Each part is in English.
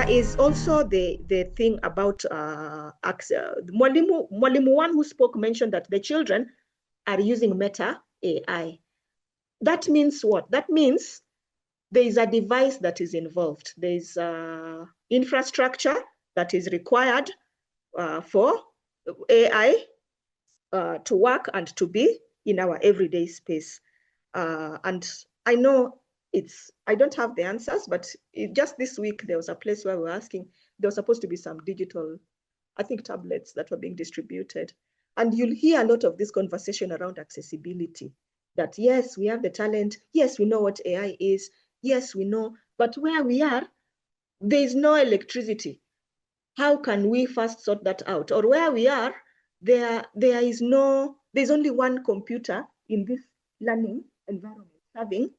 there is also the thing about Mwalimu one who spoke mentioned that the children are using Meta AI. That means what? That means there is a device that is involved. There is infrastructure that is required for AI to work and to be in our everyday space. And I know I don't have the answers, but just this week, there was a place where we were asking, there was supposed to be some digital, I think, tablets that were being distributed. And you'll hear a lot of this conversation around accessibility, that yes, we have the talent. Yes, we know what AI is. Yes, we know, but where we are, there is no electricity. How can we first sort that out? Or where we are, there's only one computer in this learning environment serving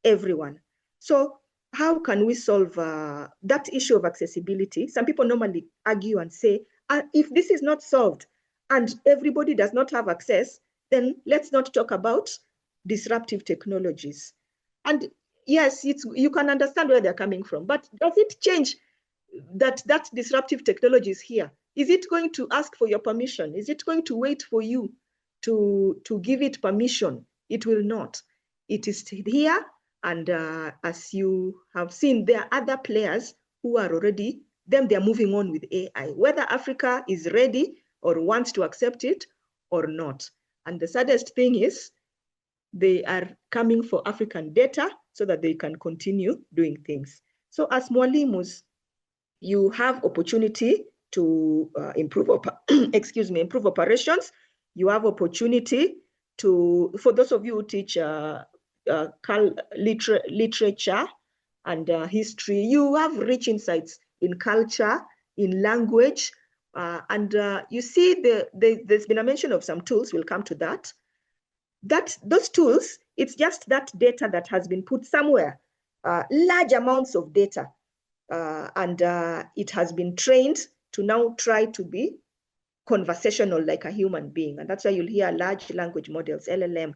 everyone. So how can we solve that issue of accessibility? Some people normally argue and say, if this is not solved and everybody does not have access, then let's not talk about disruptive technologies. And yes, you can understand where they're coming from, but does it change that disruptive technology is here? Is it going to ask for your permission? Is it going to wait for you to give it permission? It will not. It is here, and as you have seen, there are other players who are already, they're moving on with AI, whether Africa is ready or wants to accept it or not. And the saddest thing is they are coming for African data so that they can continue doing things. So as Mwalimus, you have opportunity to improve operations. You have opportunity for those of you who teach literature and history, you have rich insights in culture, in language, and you see there's been a mention of some tools. We'll come to that. Those tools, it's just that data that has been put somewhere, large amounts of data, and it has been trained to now try to be conversational like a human being. And that's why you'll hear large language models, LLM.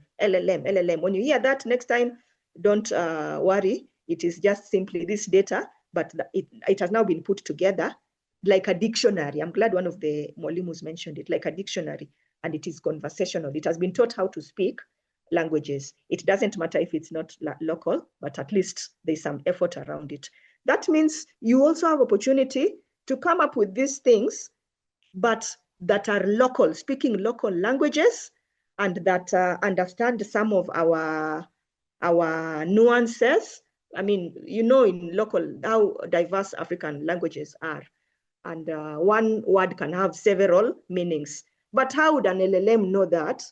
When you hear that next time, don't worry. It is just simply this data, but it has now been put together like a dictionary. I'm glad one of the Mwalimus mentioned it, like a dictionary, and it is conversational. It has been taught how to speak languages. It doesn't matter if it's not local, but at least there's some effort around it. That means you also have opportunity to come up with these things, but that are local, speaking local languages, and that understand some of our nuances. I mean, you know, in local, how diverse African languages are. And one word can have several meanings. But how would an LLM know that,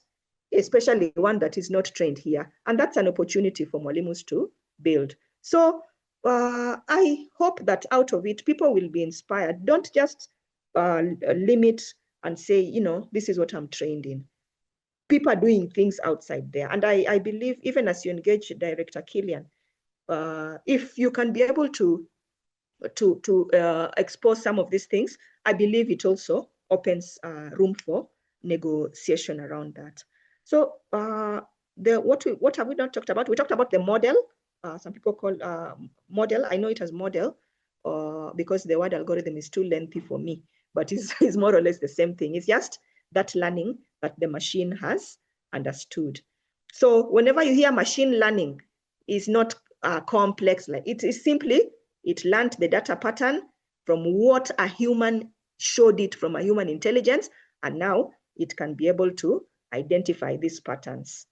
especially one that is not trained here? And that's an opportunity for Mwalimus to build. So I hope that out of it, people will be inspired. Don't just limit and say, you know, this is what I'm trained in. People are doing things outside there. And I believe, even as you engage Director Killian, if you can be able to expose some of these things, I believe it also opens room for negotiation around that. So what have we not talked about? We talked about the model. Some people call model. I know it as model because the word algorithm is too lengthy for me, but it's more or less the same thing. It's just that learning that the machine has understood. So whenever you hear machine learning, is not complex. Like it is simply, it learned the data pattern from what a human showed it from a human intelligence, and now it can be able to identify these patterns.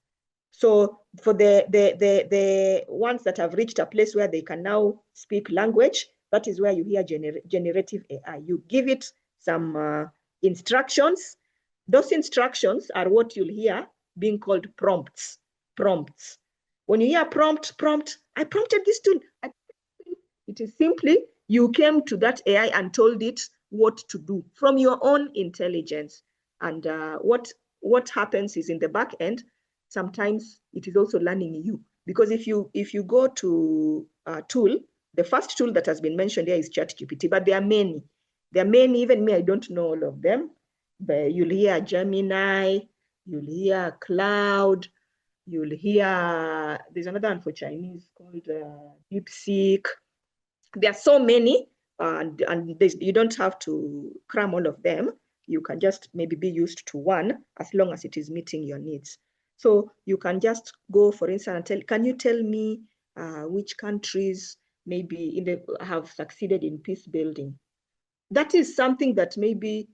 So for the ones that have reached a place where they can now speak language, that is where you hear generative AI. You give it some instructions. Those instructions are what you'll hear being called prompts. Prompts. When you hear prompt, I prompted this tool. It is simply you came to that AI and told it what to do from your own intelligence. And what happens is, in the back end, sometimes it is also learning you. Because if you go to a tool, the first tool that has been mentioned here is ChatGPT, but there are many. There are many, even me, I don't know all of them. But you'll hear Gemini, you'll hear Cloud, you'll hear, there's another one for Chinese called DeepSeek. There are so many, and you don't have to cram all of them. You can just maybe be used to one as long as it is meeting your needs. So you can just go, for instance, and can you tell me which countries maybe have succeeded in peace building? That is something that maybe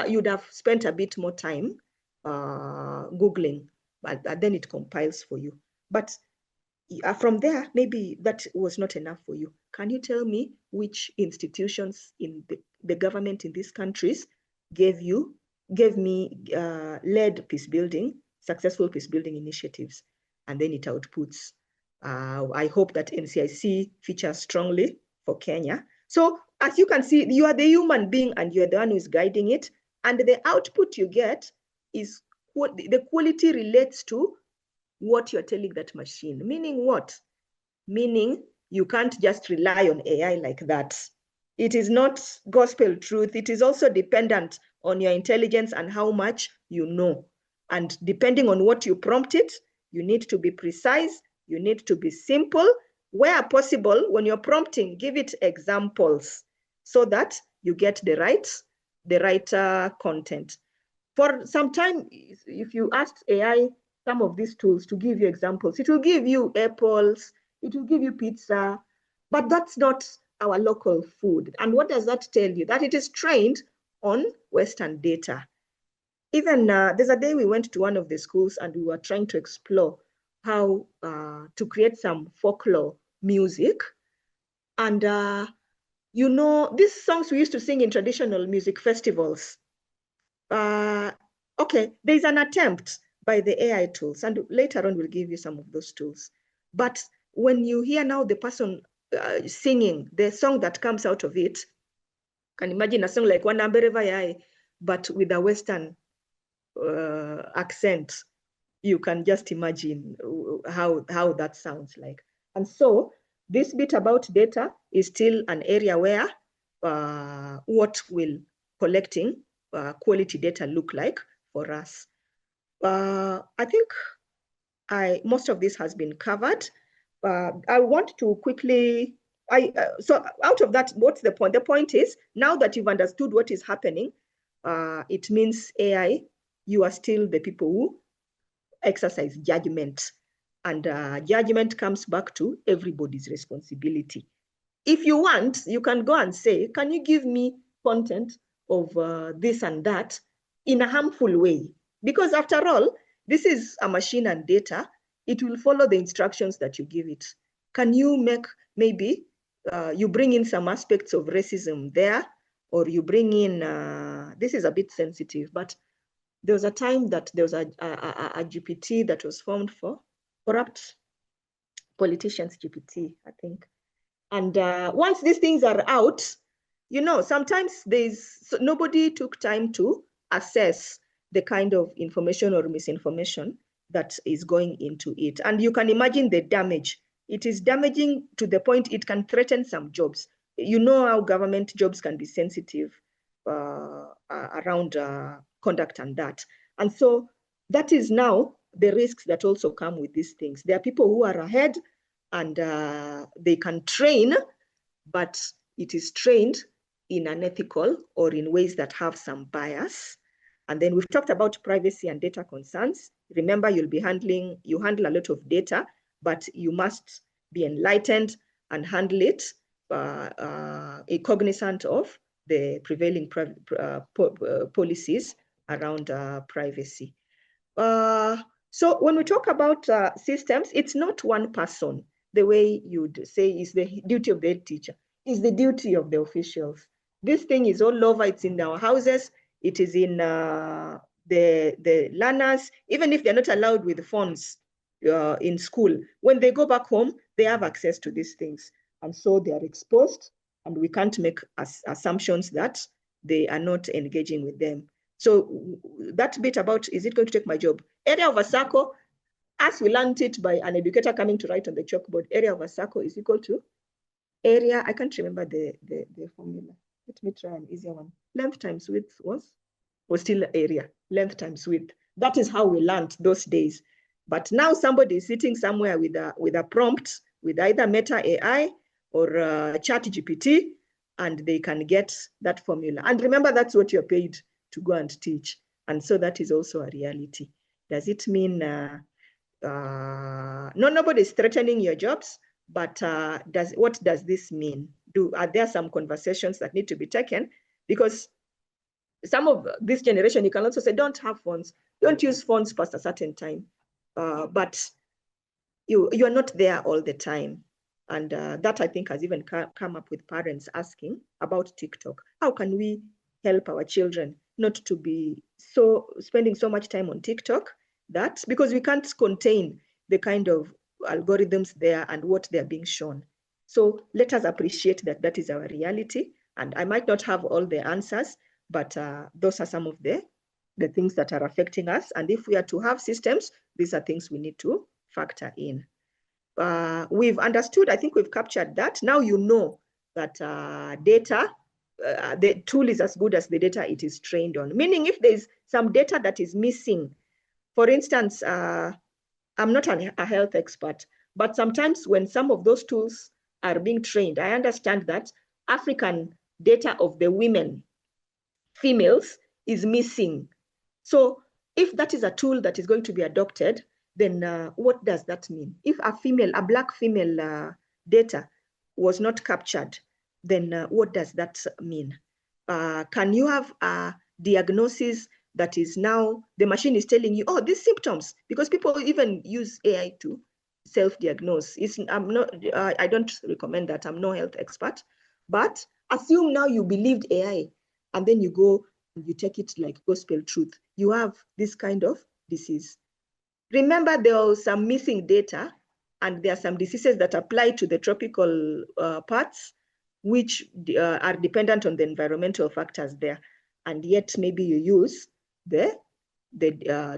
you'd have spent a bit more time Googling, but then it compiles for you. But from there, maybe that was not enough for you. Can you tell me which institutions in the government in these countries led peace building, successful peace building initiatives? And then it outputs. I hope that NCIC features strongly for Kenya. So as you can see, you are the human being and you're the one who is guiding it. And the output you get is the quality relates to what you're telling that machine. Meaning what? Meaning you can't just rely on AI like that. It is not gospel truth. It is also dependent on your intelligence and how much you know. And depending on what you prompt it, you need to be precise, you need to be simple. Where possible, when you're prompting, give it examples so that you get the right content. For some time, if you ask AI some of these tools to give you examples, it will give you apples, it will give you pizza, but that's not our local food. And what does that tell you? That it is trained on Western data. Even there's a day we went to one of the schools and we were trying to explore how to create some folklore music. And these songs we used to sing in traditional music festivals. Okay, there's an attempt by the AI tools, and later on we'll give you some of those tools. But when you hear now the person singing, the song that comes out of it, can imagine a song like Wanambereva, but with a Western accent. You can just imagine how that sounds like. And so this bit about data is still an area where what will collecting quality data look like for us. I think most of this has been covered. I want to quickly, so out of that, what's the point? The point is, now that you've understood what is happening, it means AI, you are still the people who exercise judgment. And judgment comes back to everybody's responsibility. If you want, you can go and say, can you give me content of this and that in a harmful way? Because after all, this is a machine and data. It will follow the instructions that you give it. Can you make, maybe you bring in some aspects of racism there, or you bring in, this is a bit sensitive, but there was a time that there was a GPT that was formed for corrupt politicians, GPT, I think. And once these things are out, sometimes nobody took time to assess the kind of information or misinformation that is going into it. And you can imagine the damage. It is damaging to the point it can threaten some jobs. You know how government jobs can be sensitive around conduct and that. And so that is now the risks that also come with these things. There are people who are ahead and they can train, but it is trained in unethical or in ways that have some bias. And then we've talked about privacy and data concerns. Remember, you handle a lot of data, but you must be enlightened and handle it cognizant of the prevailing policies around privacy. So when we talk about systems, it's not one person, the way you'd say is the duty of the head teacher, is the duty of the officials. This thing is all over, it's in our houses, it is in the learners, even if they're not allowed with phones in school. When they go back home, they have access to these things. And so they are exposed, and we can't make assumptions that they are not engaging with them. So that bit about, is it going to take my job? Area of a circle, as we learned it by an educator coming to write on the chalkboard, area of a circle is equal to area, I can't remember the formula. Let me try an easier one. Length times width was still area, length times width. That is how we learned those days. But now somebody is sitting somewhere with a prompt, with either Meta AI or Chat GPT, and they can get that formula. And remember, that's what you're paid to go and teach. And so that is also a reality. Does it mean nobody's threatening your jobs, but what does this mean? Are there some conversations that need to be taken? Because some of this generation, you can also say, don't have phones, don't use phones past a certain time. But you are not there all the time. And that, I think, has even come up with parents asking about TikTok. How can we help our children not to be spending so much time on TikTok? Because we can't contain the kind of algorithms there and what they're being shown. So let us appreciate that is our reality. And I might not have all the answers, but those are some of the things that are affecting us. And if we are to have systems, these are things we need to factor in. We've understood, I think we've captured that. Now you know that data, the tool is as good as the data it is trained on. Meaning if there's some data that is missing, for instance, I'm not a health expert, but sometimes when some of those tools are being trained, I understand that African data of the women, females, is missing. So if that is a tool that is going to be adopted, then what does that mean? If a Black female data was not captured, then what does that mean? Can you have a diagnosis that is now, the machine is telling you, oh, these symptoms, because people even use AI to self-diagnose. I don't recommend that. I'm no health expert, but assume now you believed AI and then you go and you take it like gospel truth. You have this kind of disease. Remember, there was some missing data, and there are some diseases that apply to the tropical parts, which are dependent on the environmental factors there. And yet maybe you use the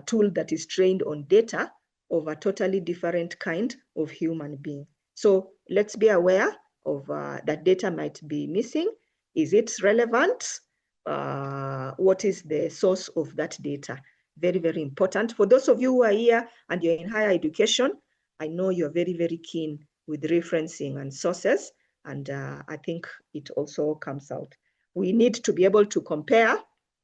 tool that is trained on data of a totally different kind of human being. So let's be aware of that data might be missing. Is it relevant? What is the source of that data? Very, very important. For those of you who are here and you're in higher education, I know you're very, very keen with referencing and sources, and I think it also comes out. We need to be able to compare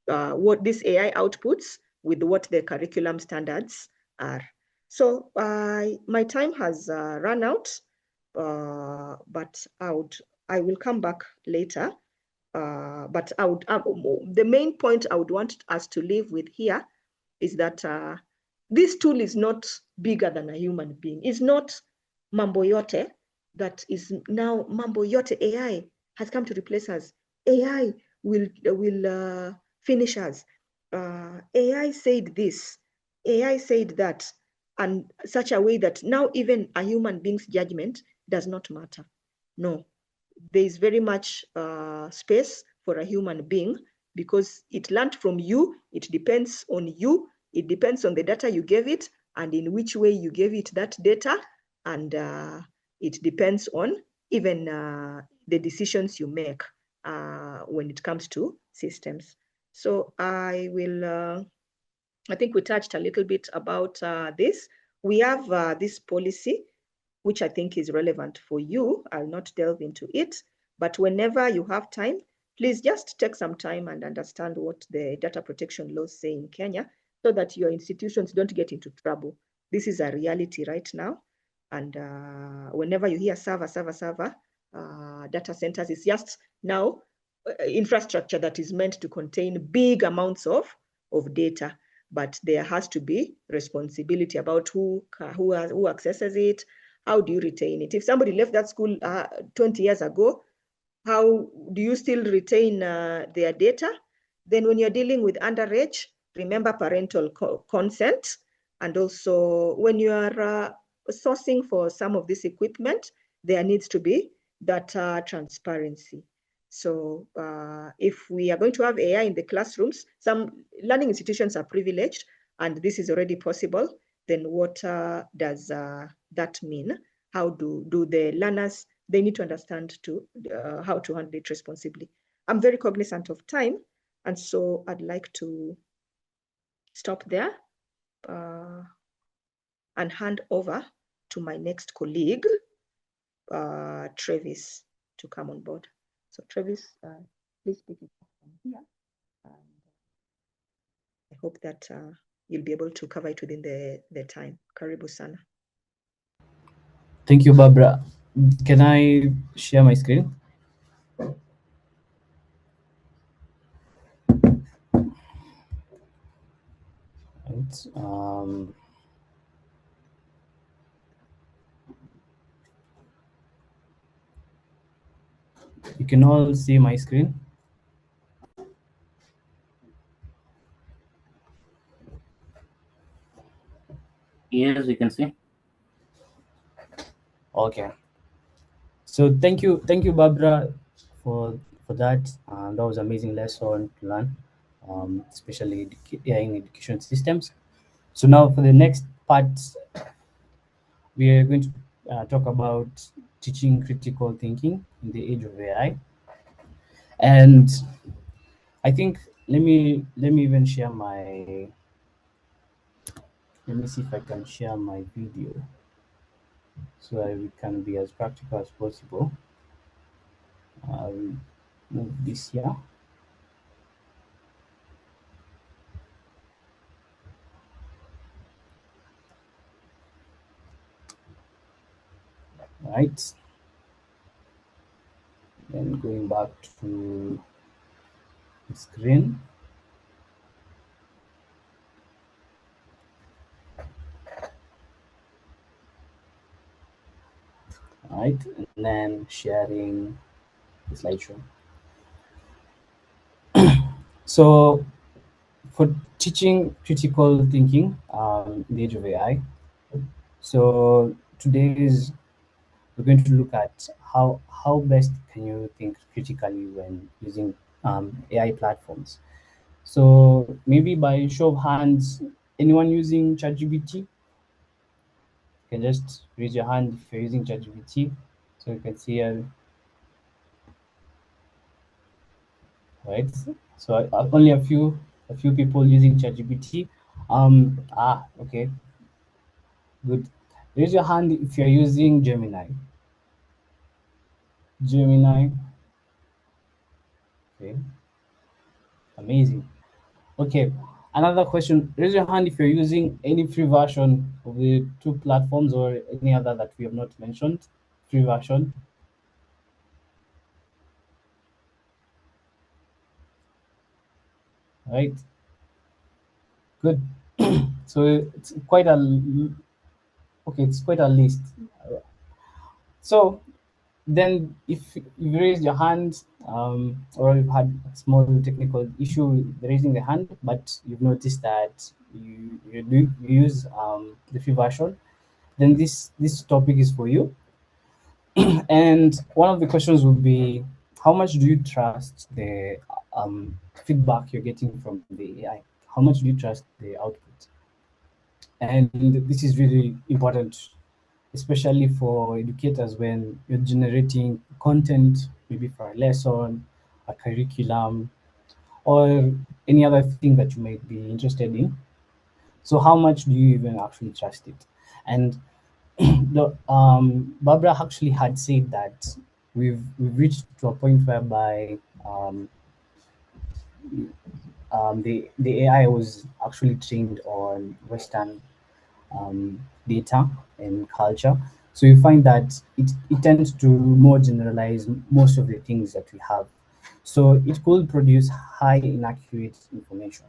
what this AI outputs with what the curriculum standards are. So my time has run out, but I will come back later. But the main point I would want us to leave with here is that this tool is not bigger than a human being. It's not mambo yote that is now mambo yote. AI has come to replace us. AI will finish us. AI said this, AI said that, and such a way that now even a human being's judgment does not matter. No, there is very much space for a human being because it learned from you. It depends on you. It depends on the data you gave it and in which way you gave it that data. And it depends on even the decisions you make when it comes to systems. So I think we touched a little bit about this. We have this policy, which I think is relevant for you. I'll not delve into it, but whenever you have time, please just take some time and understand what the data protection laws say in Kenya so that your institutions don't get into trouble. This is a reality right now. And whenever you hear server, data centers, it's just now infrastructure that is meant to contain big amounts of data. But there has to be responsibility about who accesses it. How do you retain it? If somebody left that school 20 years ago, how do you still retain their data? Then when you're dealing with underage, remember parental consent. And also when you are sourcing for some of this equipment, there needs to be that transparency. So if we are going to have AI in the classrooms, some learning institutions are privileged, and this is already possible, then what does that mean? How do the learners, they need to understand how to handle it responsibly. I'm very cognizant of time, and so I'd like to stop there and hand over to my next colleague, Travis, to come on board. So Travis, please pick it up from here. And I hope that you'll be able to cover it within the time. Karibu sana. Thank you, Barbara. Can I share my screen? Right. You can all see my screen. Yes, we can see. Okay. So thank you, Barbara, for that. That was amazing lesson to learn, especially AI in education systems. So now for the next part, we are going to talk about teaching critical thinking in the age of AI. And I think let me even share my, let me see if I can share my video so that we can be as practical as possible. I'll move this here. Right. Then going back to the screen. Right, and then sharing the slideshow. So for teaching critical thinking in the age of AI, so today's we're going to look at how best can you think critically when using AI platforms. So maybe by show of hands, anyone using ChatGPT? You can just raise your hand if you're using ChatGPT, so you can see right. So only a few people using ChatGPT. Okay, good. Raise your hand if you're using Gemini. Gemini. Okay, amazing. Okay, another question. Raise your hand if you're using any free version of the two platforms or any other that we have not mentioned. Free version. Right. Good. So it's quite a okay. It's quite a list. So then if you raise your hand or you've had a small technical issue with raising the hand, but you've noticed that you use the free version, then this topic is for you. And one of the questions would be, how much do you trust the feedback you're getting from the AI? How much do you trust the output? And this is really important, especially for educators when you're generating content, maybe for a lesson, a curriculum, or any other thing that you might be interested in. So how much do you even actually trust it? And Barbara actually had said that we've reached to a point whereby the AI was actually trained on Western data and culture. So you find that it tends to more generalize most of the things that we have. So it could produce high inaccurate information.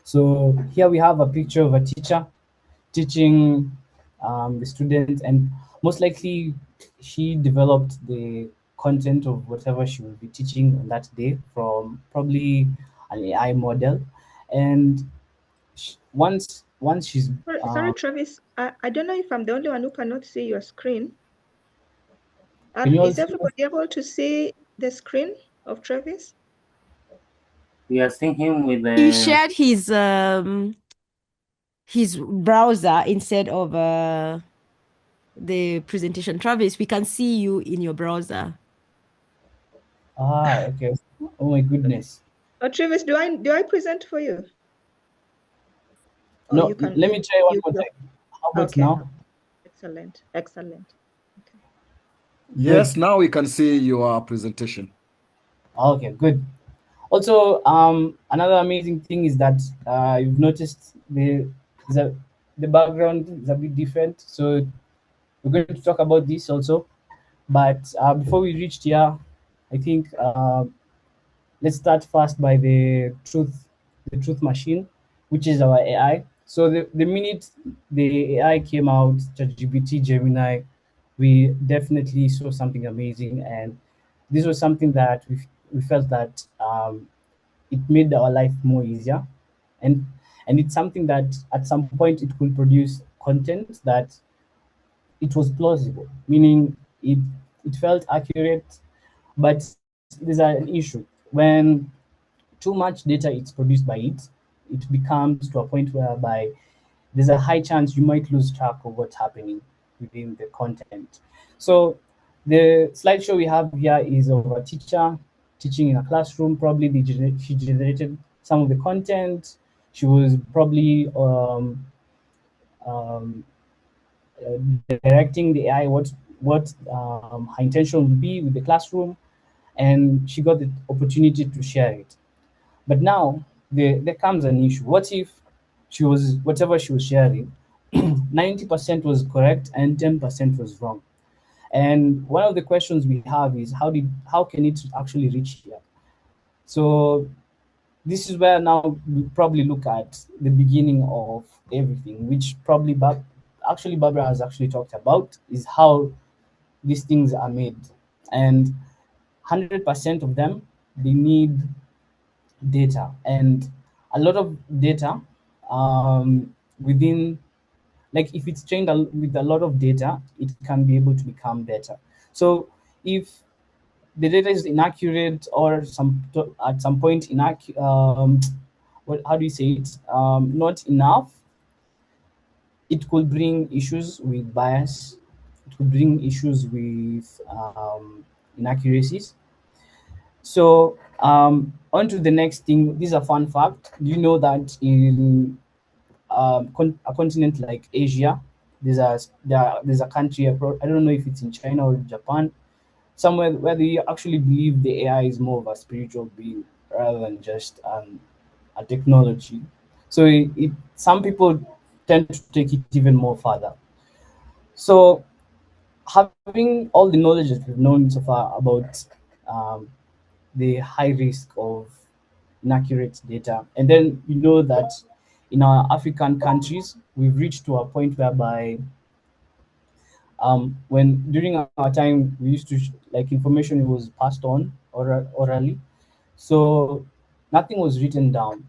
So here we have a picture of a teacher teaching the students, and most likely she developed the content of whatever she will be teaching on that day from probably an AI model. And once she's Sorry, Travis. I don't know if I'm the only one who cannot see your screen. can you all Is see? everybody able to see the screen of Travis? We are seeing him with He the. shared his browser instead of the presentation. Travis, we can see you in your browser. Okay. Oh my goodness. Travis, do I present for you? Or No, you can. let me try one more time. How about Okay. now? Excellent. Okay. Yes, now we can see your presentation. Okay, good. Also, another amazing thing is that you've noticed the background is a bit different. So we're going to talk about this also. But before we reach here, I think let's start first by the truth machine, which is our AI. So the minute the AI came out, ChatGPT, Gemini, we definitely saw something amazing, and this was something that we felt that it made our life more easier, and it's something that at some point it could produce content that it was plausible, meaning it felt accurate, but there's an issue when too much data is produced by it becomes to a point whereby there's a high chance you might lose track of what's happening within the content. So the slideshow we have here is of a teacher teaching in a classroom. Probably she generated some of the content. She was probably um, directing the AI what her intention would be with the classroom, and she got the opportunity to share it. But now there comes an issue. What if whatever she was sharing, 90% was correct and 10% was wrong? And one of the questions we have is how can it actually reach here? So this is where now we probably look at the beginning of everything, which probably actually Barbara has actually talked about, is how these things are made. And 100% of them, they need data, and a lot of data within, like if it's trained with a lot of data, it can be able to become better. So if the data is inaccurate or at some point inaccurate, how do you say it, not enough, it could bring issues with bias, it could bring issues with inaccuracies. So on to the next thing. This is a fun fact. Do you know that in a continent like Asia, there's a country, I don't know if it's in China or Japan, somewhere where they actually believe the AI is more of a spiritual being rather than just a technology. So some people tend to take it even more further. So having all the knowledge that we've known so far about the high risk of inaccurate data, and then you know that in our African countries, we've reached to a point whereby when during our time we used to like information was passed on orally, so nothing was written down.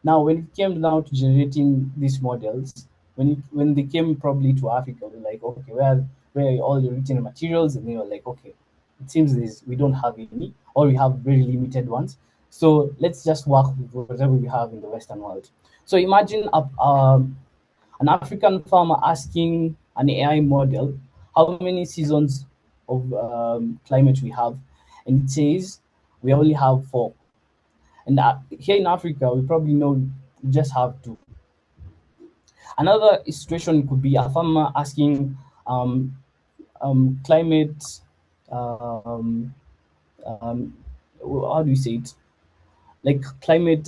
Now when it came down to generating these models, when they came probably to Africa, we're like, okay, where are all the written materials? And they were like, okay, it seems we don't have any, or we have very limited ones, so let's just work with whatever we have in the Western world. So imagine an African farmer asking an AI model how many seasons of climate we have, and it says we only have 4. And here in Africa, we probably know we just have 2. Another situation could be a farmer asking climate, how do you say it? Like climate,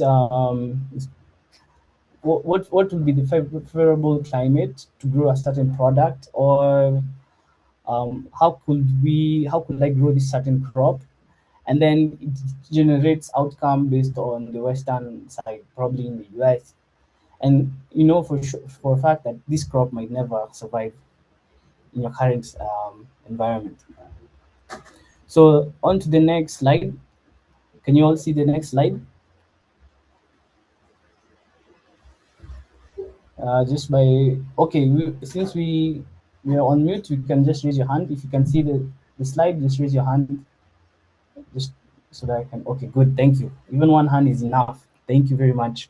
what would be the favorable climate to grow a certain product, or how could I grow this certain crop? And then it generates outcome based on the Western side, probably in the US. And you know for a fact that this crop might never survive in your current environment. So on to the next slide. Can you all see the next slide? Just by, okay, since we are on mute, you can just raise your hand. If you can see the slide, just raise your hand, just so that I can, okay, good, thank you. Even one hand is enough. Thank you very much.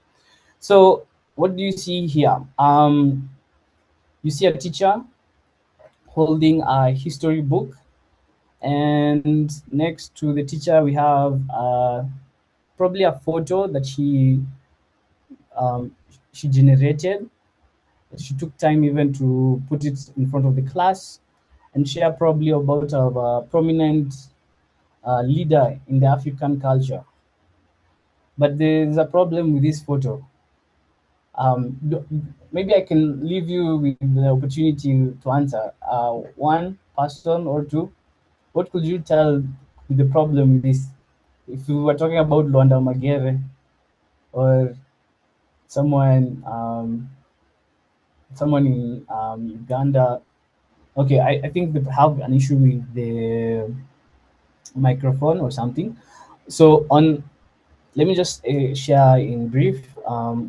So what do you see here? You see a teacher holding a history book, and next to the teacher we have probably a photo that she generated. She took time even to put it in front of the class and share probably about a prominent leader in the African culture. But there's a problem with this photo. Maybe I can leave you with the opportunity to answer. One person or two, what could you tell the problem with this? If we were talking about Luanda Magere or someone someone in Uganda. Okay, I think they have an issue with the microphone or something. So let me just share in brief.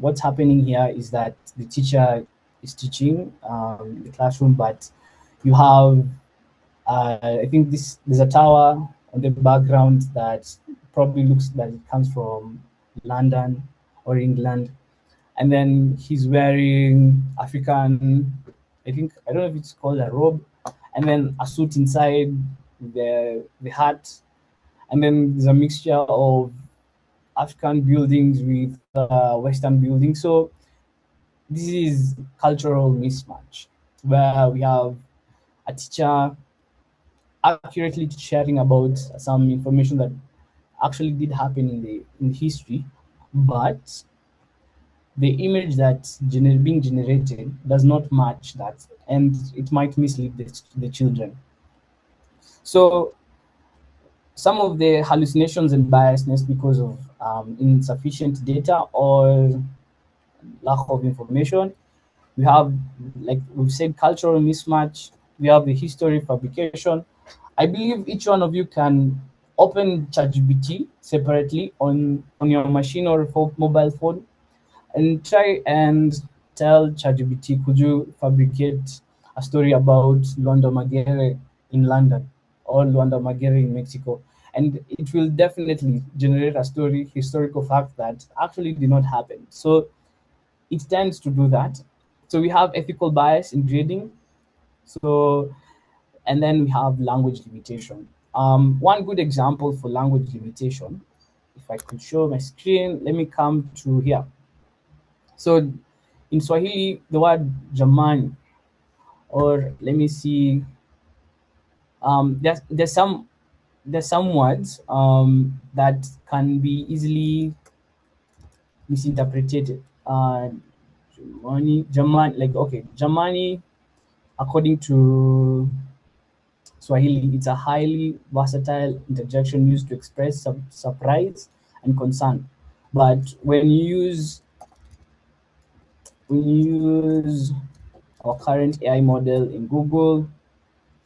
What's happening here is that the teacher is teaching in the classroom, but you have I think there's a tower on the background that probably looks that it comes from London or England, and then he's wearing African, I don't know if it's called a robe, and then a suit inside the hat, and then there's a mixture of African buildings with Western buildings. So this is cultural mismatch where we have a teacher accurately sharing about some information that actually did happen in history, but the image that's being generated does not match that, and it might mislead the children. So some of the hallucinations and biasness because of insufficient data or lack of information. We have, like we've said, cultural mismatch. We have the history fabrication. I believe each one of you can open ChatGPT separately on your machine or mobile phone and try and tell ChatGPT, could you fabricate a story about Luanda Magere in London or Luanda Magere in Mexico? And it will definitely generate a story, historical fact that actually did not happen. So it tends to do that. So we have ethical bias in grading. So, and then we have language limitation. One good example for language limitation, if I could show my screen, let me come to here. So in Swahili, the word jamani, or let me see, there's some words that can be easily misinterpreted. Jamani, like, okay, jamani, according to Swahili, it's a highly versatile interjection used to express surprise and concern. But when you use our current AI model in Google,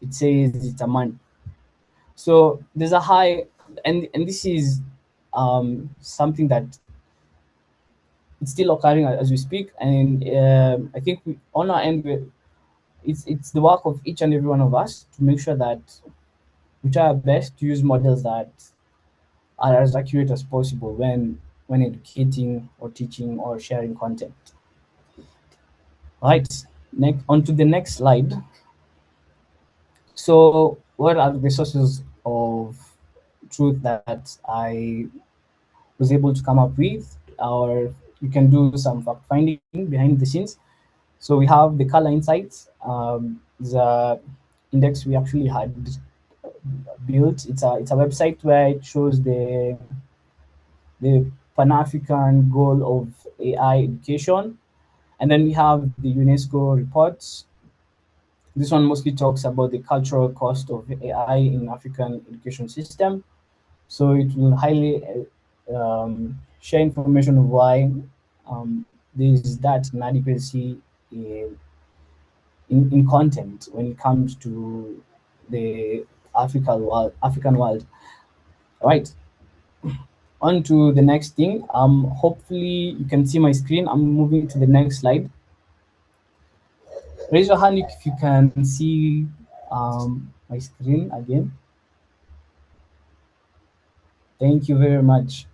it says it's a man. So there's a high, and this is something that it's still occurring as we speak. And I think on our end, it's the work of each and every one of us to make sure that we try our best to use models that are as accurate as possible when educating or teaching or sharing content. Right, next on to the next slide. So what are the sources of truth that I was able to come up with, or you can do some fact finding behind the scenes. So we have the Qhala Insights, the index we actually had built. It's a website where it shows the Pan-African goal of AI education. And then we have the UNESCO reports. This one mostly talks about the cultural cost of AI in African education system. So it will highly share information of why there is that inadequacy in content when it comes to the African world. All right. On to the next thing. Hopefully you can see my screen. I'm moving to the next slide. Raise your hand if you can see my screen again. Thank you very much.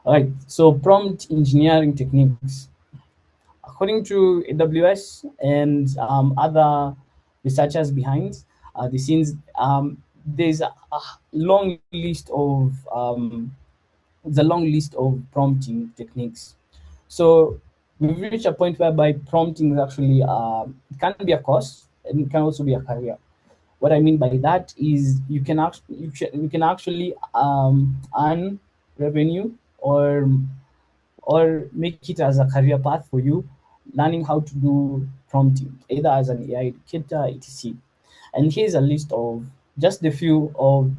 All right, so prompt engineering techniques. According to AWS and other researchers behind the scenes, there's a long list of prompting techniques. So we've reached a point whereby prompting is actually it can be a course and it can also be a career. What I mean by that is you can actually earn revenue or make it as a career path for you, learning how to do prompting, either as an AI educator, etc. And here's a list of just a few of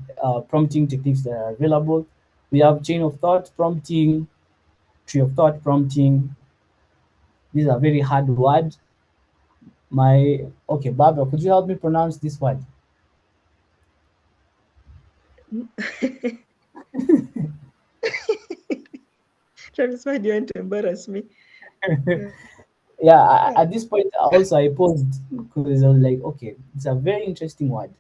prompting techniques that are available. We have chain of thought prompting, tree of thought prompting. These are very hard words. Okay, Barbara, could you help me pronounce this word? Travis, why do you want to embarrass me? Yeah, at this point also I paused because I was like, okay, it's a very interesting word.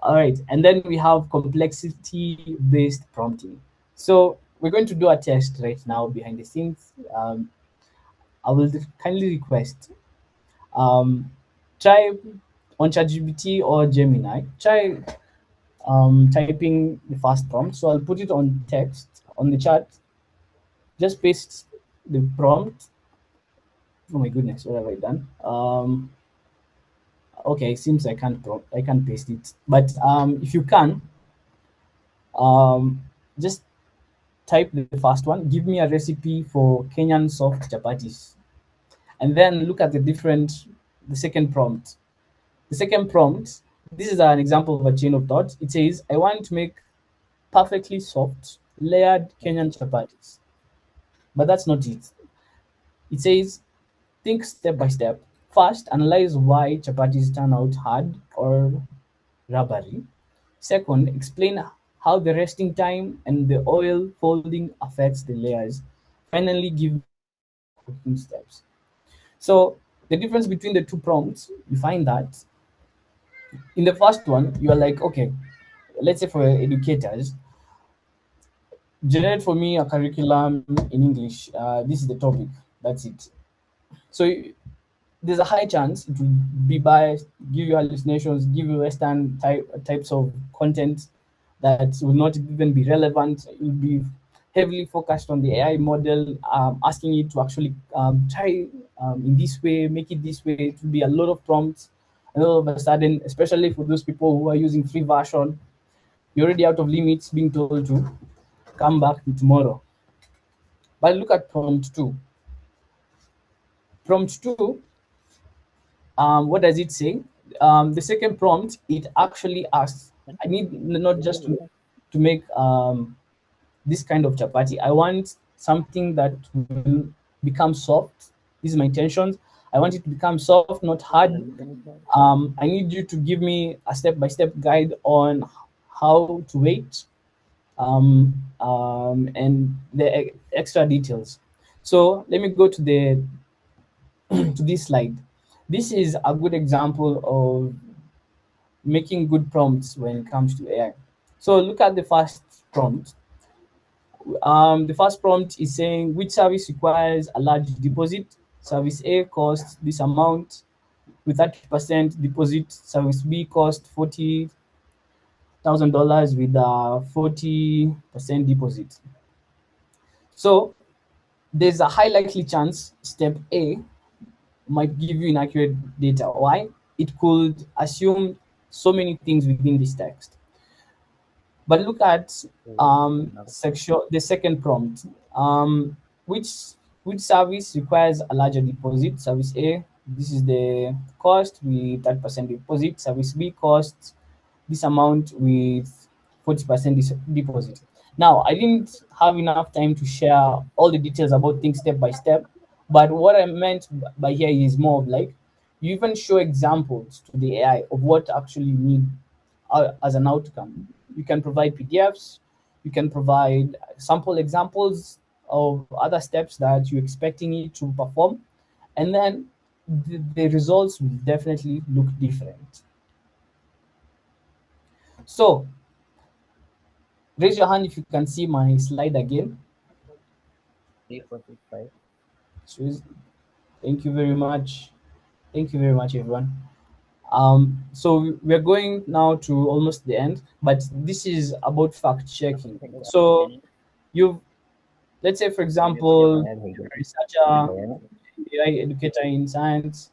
All right, and then we have complexity based prompting. So we're going to do a test right now behind the scenes. I will kindly request try on ChatGPT or Gemini, try typing the first prompt. So I'll put it on text on the chat. Just paste the prompt. Oh my goodness, what have I done? Okay, it seems I can't paste it. But if you can, just type the first one. Give me a recipe for Kenyan soft chapatis, and then look at the second prompt. The second prompt. This is an example of a chain of thought. It says, "I want to make perfectly soft, layered Kenyan chapatis." But that's not it. It says, think step by step. First, analyze why chapatis turn out hard or rubbery. Second, explain how the resting time and the oil folding affects the layers. Finally, give cooking steps. So the difference between the two prompts, you find that in the first one, you are like, okay, let's say for educators, generate for me a curriculum in English. This is the topic. That's it. So there's a high chance it will be biased, give you hallucinations, give you Western types of content that will not even be relevant. It will be heavily focused on the AI model, asking it to actually try in this way, make it this way. It will be a lot of prompts, and all of a sudden, especially for those people who are using free version, you're already out of limits, being told to come back tomorrow. But look at prompt two. Prompt two, what does it say? The second prompt, it actually asks, I need not just to make this kind of chapati. I want something that will become soft. This is my intentions. I want it to become soft, not hard. I need you to give me a step-by-step guide on how to wait and the extra details. So let me go to the to this slide. This is a good example of making good prompts when it comes to AI. So look at the first prompt. The first prompt is saying which service requires a large deposit. Service A costs this amount with 30% deposit. Service B costs $40,000 with a 40% deposit. So there's a high likely chance step A might give you inaccurate data. Why? It could assume so many things within this text. But look at the second prompt. Which service requires a larger deposit? Service A, this is the cost with 30% deposit. Service B costs this amount with 40% deposit. Now, I didn't have enough time to share all the details about things step by step, but what I meant by here is more of like, you even show examples to the AI of what actually you need as an outcome. You can provide PDFs, you can provide sample examples of other steps that you're expecting it to perform, and then the results will definitely look different. So raise your hand if you can see my slide again. 3465. Thank you very much. Thank you very much, everyone. So we're going now to almost the end, but this is about fact checking. So let's say, for example, you're a researcher, AI educator in science,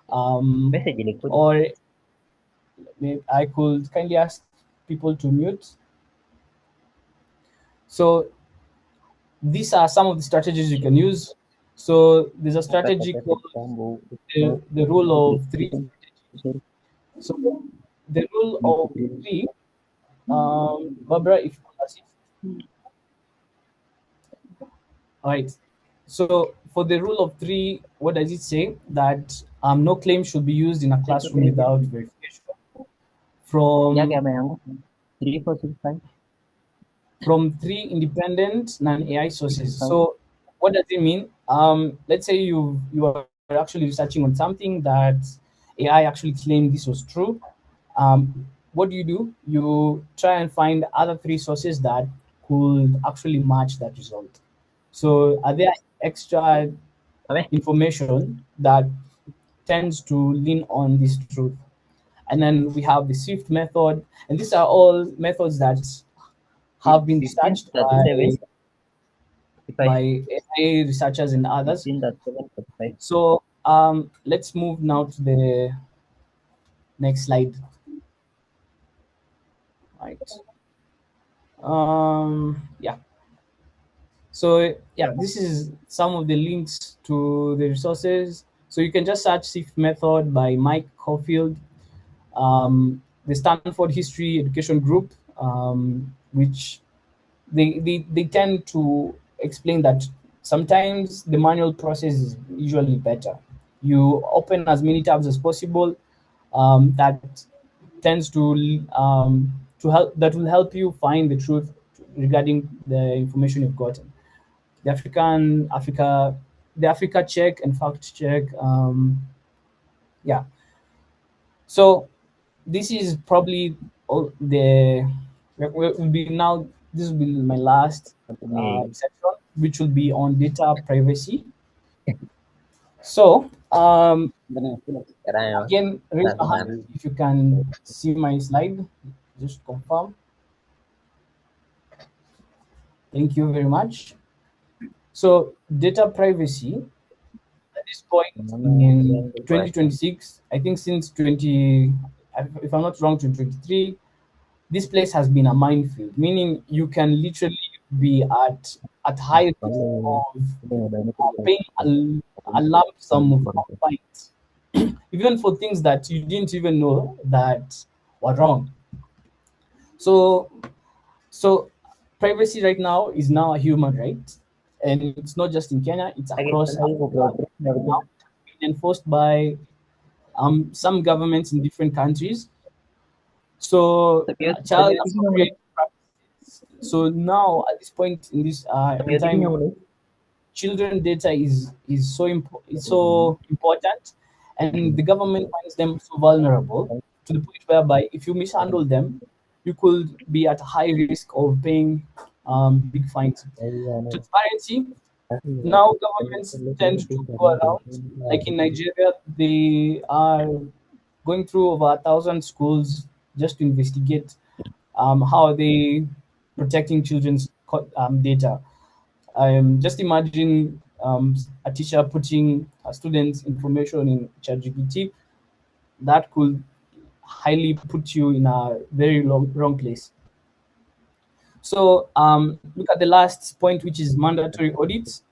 or I could kindly ask people to mute. So these are some of the strategies you can use. So there's a strategy called the rule of three. So the rule of three, Barbara, if you can assist. All right. So for the rule of three, what does it say? That no claim should be used in a classroom without verification from three independent non-AI sources. So what does it mean? Let's say you are actually researching on something that AI actually claimed this was true. What do? You try and find other three sources that could actually match that result. So are there extra information that tends to lean on this truth? And then we have the SWIFT method, and these are all methods that have been researched by AI researchers and others. So let's move now to the next slide. Right. Yeah. So yeah, this is some of the links to the resources. So you can just search SIFT method by Mike Caulfield, the Stanford History Education Group, which they tend to explain that sometimes the manual process is usually better. You open as many tabs as possible. That tends to help. That will help you find the truth regarding the information you've gotten. The Africa check and fact check. Yeah. So this is probably all the will be now. This will be my last section, which will be on data privacy. So again, raise your hand if you can see my slide. Just confirm. Thank you very much. So data privacy at this point in 2026, I think since if I'm not wrong, 2023, this place has been a minefield, meaning you can literally be at high risk of paying a lump sum of fines, even for things that you didn't even know that were wrong. So privacy right now is now a human right, and it's not just in Kenya; it's across Africa now, being enforced by some governments in different countries. So child appropriate practices. So now at this point in this in time, children data is so important, and the government finds them so vulnerable to the point whereby if you mishandle them, you could be at high risk of paying big fines. Transparency. Now governments tend to go around, like in Nigeria, they are going through over 1,000 schools just to investigate how are they protecting children's data. Just imagine a teacher putting a student's information in ChatGPT. That could highly put you in a very wrong place. So look at the last point, which is mandatory audits.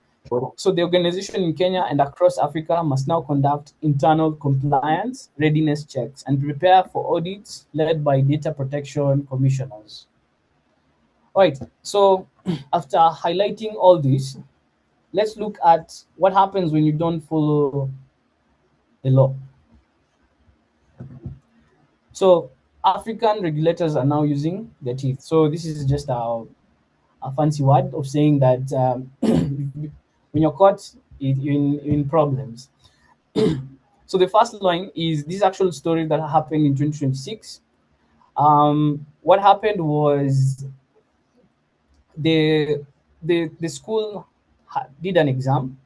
So the organization in Kenya and across Africa must now conduct internal compliance readiness checks and prepare for audits led by data protection commissioners. All right, so after highlighting all this, let's look at what happens when you don't follow the law. So African regulators are now using their teeth. So this is just a fancy word of saying that when you're caught in problems. So the first line is this actual story that happened in 2026. What happened was the school did an exam,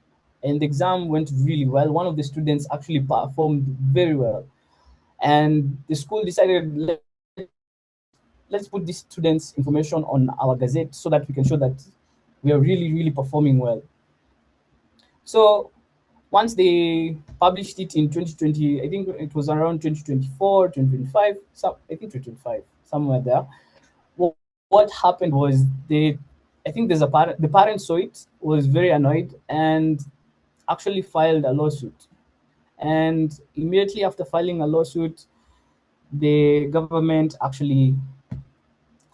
and the exam went really well. One of the students actually performed very well, and the school decided, let's put this student's information on our gazette so that we can show that we are really performing well. So once they published it in 2020, I think it was around 2024, 2025, I think 2025, somewhere there. What happened was I think there's the parents saw it, was very annoyed, and actually filed a lawsuit. And immediately after filing a lawsuit, the government actually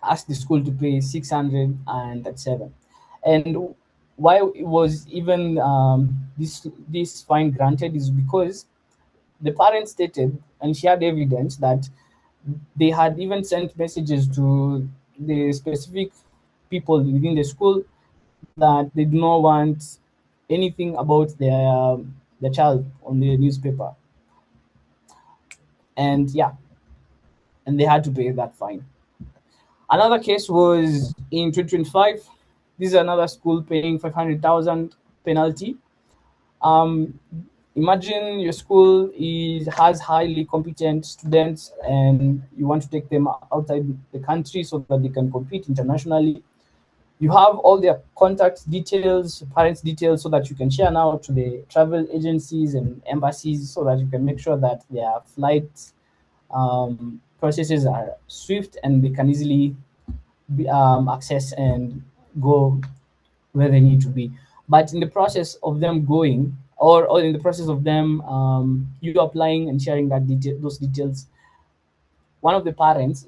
asked the school to pay 607. And why it was even this fine granted is because the parents stated, and she had evidence that they had even sent messages to the specific people within the school that they do not want anything about their child on the newspaper. And yeah, and they had to pay that fine. Another case was in 2025. This is another school paying 500,000 penalty. Imagine your school has highly competent students and you want to take them outside the country so that they can compete internationally. You have all their contact details, parents' details, so that you can share now to the travel agencies and embassies so that you can make sure that their flight processes are swift and they can easily access and go where they need to be. But in the process of them going, or in the process of them you applying and sharing those details, one of the parents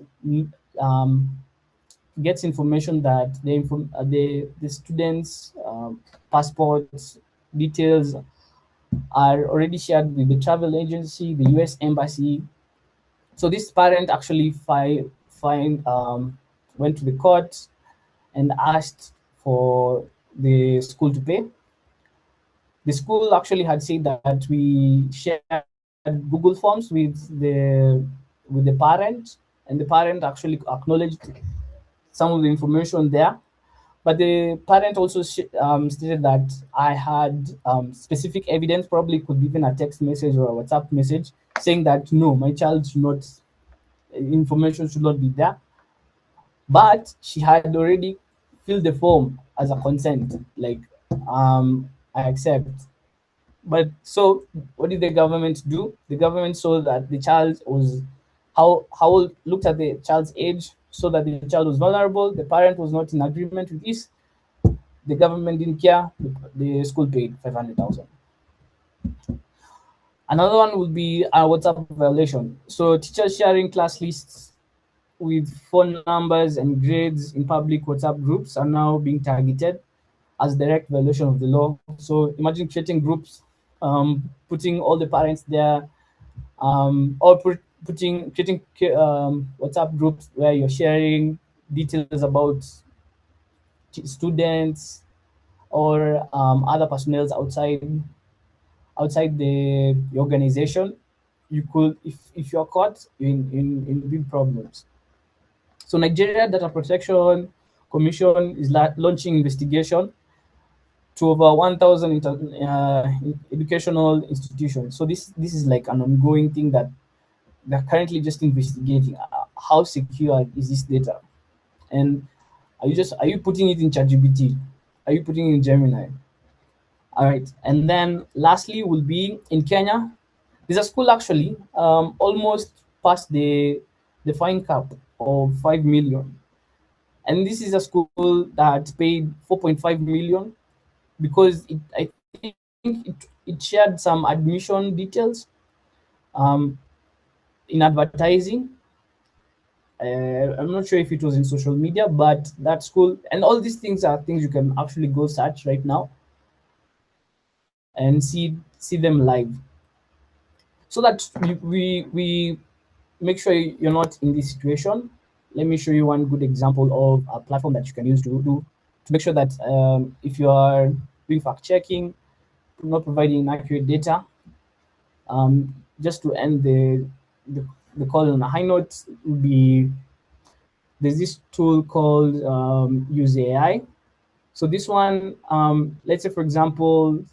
gets information that the students' passports details are already shared with the travel agency, the US embassy. So this parent actually went to the court and asked for the school to pay. The school actually had said that we shared Google Forms with the parent, and the parent actually acknowledged some of the information there. But the parent also stated that I had specific evidence, probably could be even a text message or a WhatsApp message, saying that no, my child should not, information should not be there. But she had already filled the form as a consent, like I accept. But so what did the government do? The government saw that the child was how looked at the child's age, so that the child was vulnerable. The parent was not in agreement with this. The government didn't care. The school paid 500,000. Another one would be a WhatsApp violation. So teachers sharing class lists with phone numbers and grades in public WhatsApp groups are now being targeted as direct violation of the law. So imagine creating groups, putting all the parents there, or creating WhatsApp groups where you're sharing details about students or other personnel outside the organization. You could, if you're caught, in big problems. So Nigeria Data Protection Commission is launching investigation to over 1,000 educational institutions. So this is like an ongoing thing that they're currently just investigating. How secure is this data? And are you putting it in ChatGPT? Are you putting it in Gemini? All right. And then lastly will be in Kenya. There's a school actually almost passed the fine cap of 5 million. And this is a school that paid 4.5 million because I think it shared some admission details in advertising. I'm not sure if it was in social media, but that school, and all these things are things you can actually go search right now and see them live, so that we make sure you're not in this situation. Let me show you one good example of a platform that you can use to make sure that if you are doing fact checking, not providing inaccurate data, just to end the call on a high note, would be there's this tool called Use AI. So this one, let's say for example,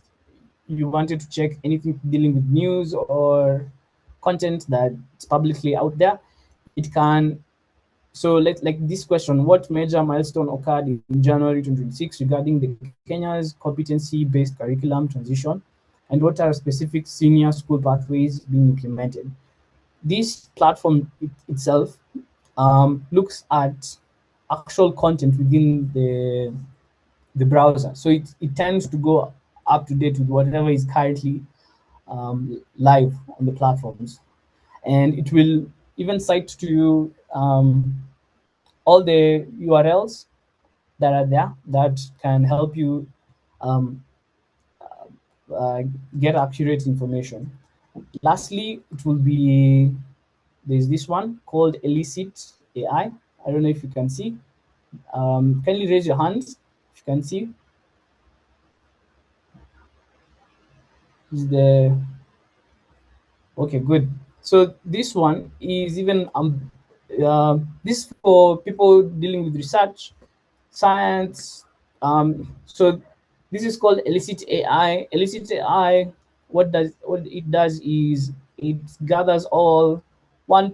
you wanted to check anything dealing with news or content that's publicly out there, it can. So like this question: what major milestone occurred in January 2026 regarding the Kenya's competency-based curriculum transition? and what are specific senior school pathways being implemented. This platform itself looks at actual content within the browser. So it tends to go up to date with whatever is currently live on the platforms. And it will even cite to you all the URLs that are there that can help you get accurate information. Lastly, it will be, there's this one called Elicit AI. I don't know if you can see. Kindly raise your hands if you can see. Is the okay? Good. So this one is even this for people dealing with research, science. So this is called Elicit AI. Elicit AI, what it does is it gathers all I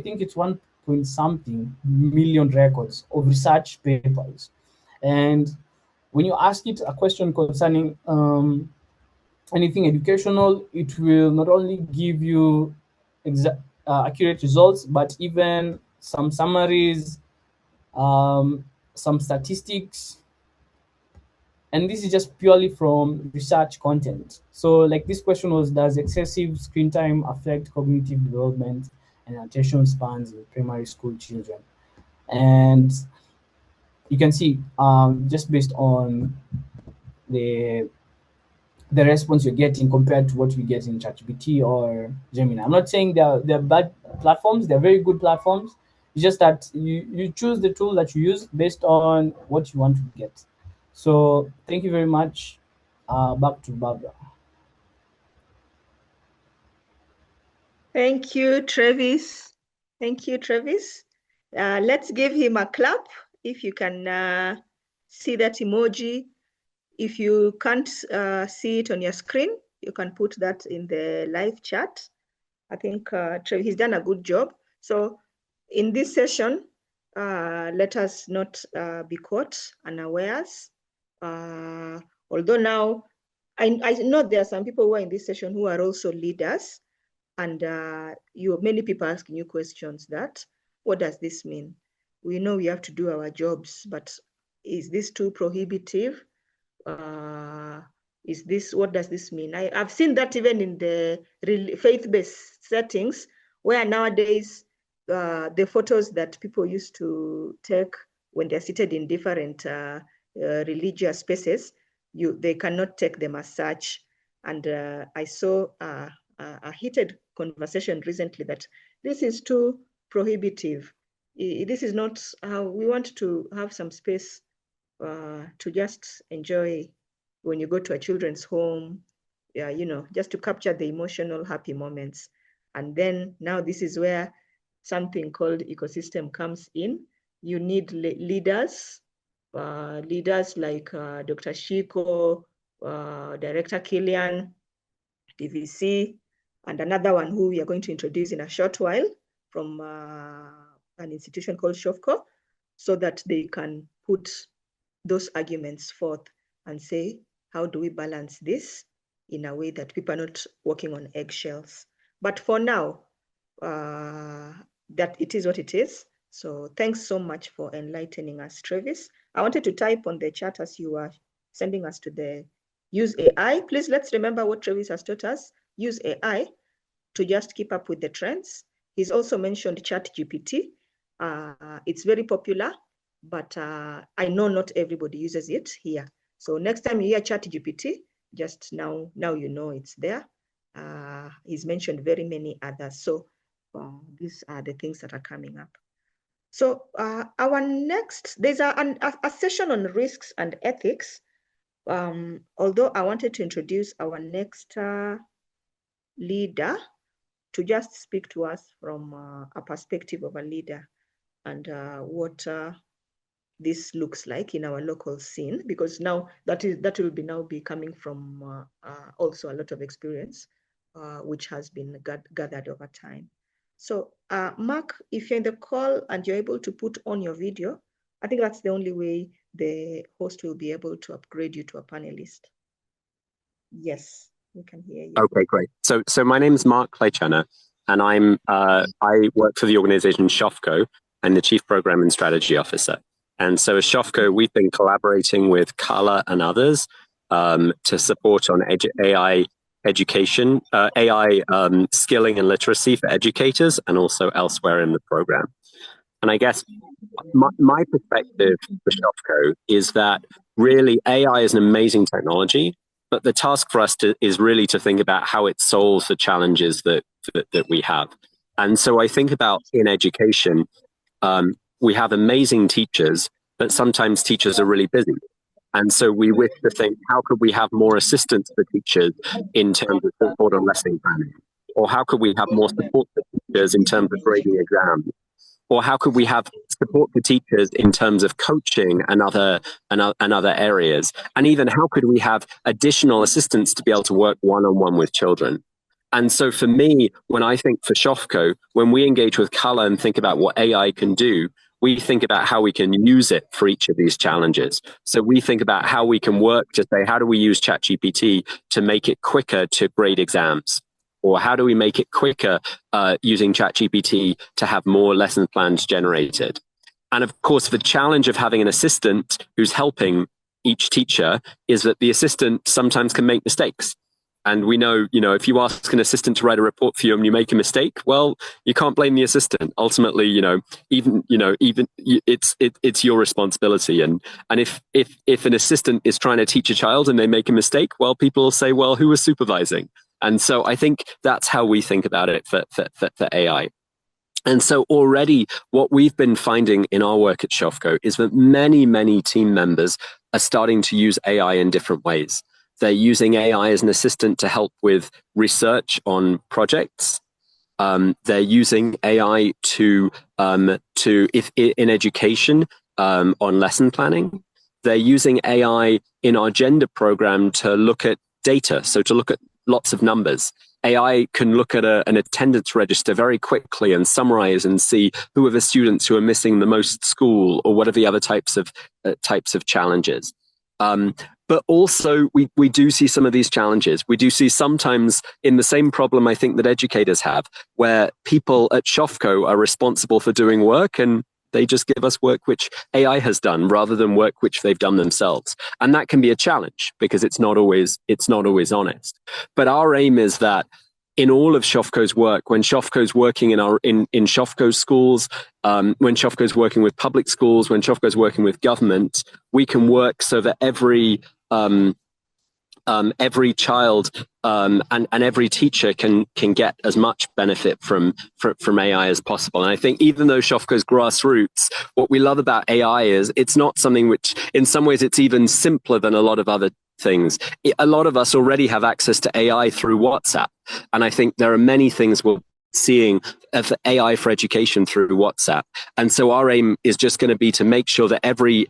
think it's 1 point something million records of research papers. And when you ask it a question concerning anything educational, it will not only give you accurate results, but even some summaries, some statistics, and this is just purely from research content. So like this question was, does excessive screen time affect cognitive development and attention spans in primary school children? And you can see just based on the response you're getting compared to what we get in ChatGPT or Gemini. I'm not saying they're bad platforms, they're very good platforms. It's just that you choose the tool that you use based on what you want to get. So thank you very much. Back to Barbara. Thank you, Travis. Thank you, Travis. Let's give him a clap if you can see that emoji. If you can't see it on your screen, you can put that in the live chat. I think Travis, he's done a good job. So in this session, let us not be caught unawares. Although now, I know there are some people who are in this session who are also leaders, and many people asking you questions that, what does this mean? We know we have to do our jobs, but is this too prohibitive? What does this mean? I've seen that even in the faith-based settings, where nowadays the photos that people used to take when they're seated in different religious spaces, they cannot take them as such. And I saw a heated conversation recently that this is too prohibitive. This is not how we want to have some space to just enjoy when you go to a children's home, just to capture the emotional happy moments. And then now this is where something called ecosystem comes in. You need leaders like Dr. Shiko, Director Killian, DVC, and another one who we are going to introduce in a short while from an institution called Shofco, so that they can put those arguments forth and say, how do we balance this in a way that people are not walking on eggshells? But for now, that it is what it is. So thanks so much for enlightening us, Travis. I wanted to type on the chat as you are sending us to the use AI. Please, let's remember what Travis has taught us. Use AI to just keep up with the trends. He's also mentioned ChatGPT. It's very popular, but I know not everybody uses it here. So next time you hear ChatGPT, just now you know it's there. He's mentioned very many others. So these are the things that are coming up. So our next, there's a session on risks and ethics. Although I wanted to introduce our next leader to just speak to us from a perspective of a leader and what this looks like in our local scene, because now that will now be coming from also a lot of experience, which has been gathered over time. So Mark, if you're in the call and you're able to put on your video, I think that's the only way the host will be able to upgrade you to a panelist. Yes. We can hear you. Okay, great. So my name is Mark Klejchana, and I work for the organization SHOFCO. I'm the Chief Program and Strategy Officer. And so at SHOFCO, we've been collaborating with Qhala and others to support on AI education, AI skilling and literacy for educators, and also elsewhere in the program. And I guess my perspective for SHOFCO is that really AI is an amazing technology, but the task for us is really to think about how it solves the challenges that we have. And so I think about in education, we have amazing teachers, but sometimes teachers are really busy. And so we wish to think, how could we have more assistance for teachers in terms of support on lesson planning? Or how could we have more support for teachers in terms of grading exams? Or how could we have support for teachers in terms of coaching and other areas? And even how could we have additional assistance to be able to work one-on-one with children? And so for me, when I think for SHOFCO, when we engage with Qhala and think about what AI can do, we think about how we can use it for each of these challenges. So we think about how we can work to say, how do we use ChatGPT to make it quicker to grade exams? Or how do we make it quicker using ChatGPT to have more lesson plans generated? And of course, the challenge of having an assistant who's helping each teacher is that the assistant sometimes can make mistakes. And we know, if you ask an assistant to write a report for you and you make a mistake, well, you can't blame the assistant. Ultimately, it's your responsibility. And if an assistant is trying to teach a child and they make a mistake, well, people will say, well, who was supervising? And so I think that's how we think about it for AI. And so already what we've been finding in our work at SHOFCO is that many, many team members are starting to use AI in different ways. They're using AI as an assistant to help with research on projects. They're using AI in education on lesson planning. They're using AI in our gender program to look at data, so to look at lots of numbers. AI can look at an attendance register very quickly and summarize and see who are the students who are missing the most school, or what are the other types of challenges. But also, we do see some of these challenges. We do see sometimes in the same problem I think that educators have, where people at SHOFCO are responsible for doing work and they just give us work which AI has done rather than work which they've done themselves. And that can be a challenge because it's not always honest. But our aim is that in all of SHOFCO's work, when SHOFCO's working in SHOFCO's schools, when SHOFCO's working with public schools, when SHOFCO's working with government, we can work so that every child and every teacher can get as much benefit from AI as possible. And I think even though SHOFCO's grassroots, what we love about AI is it's not something which, in some ways, it's even simpler than a lot of other things. A lot of us already have access to AI through WhatsApp. And I think there are many things we're seeing of AI for education through WhatsApp. And so our aim is just going to be to make sure that every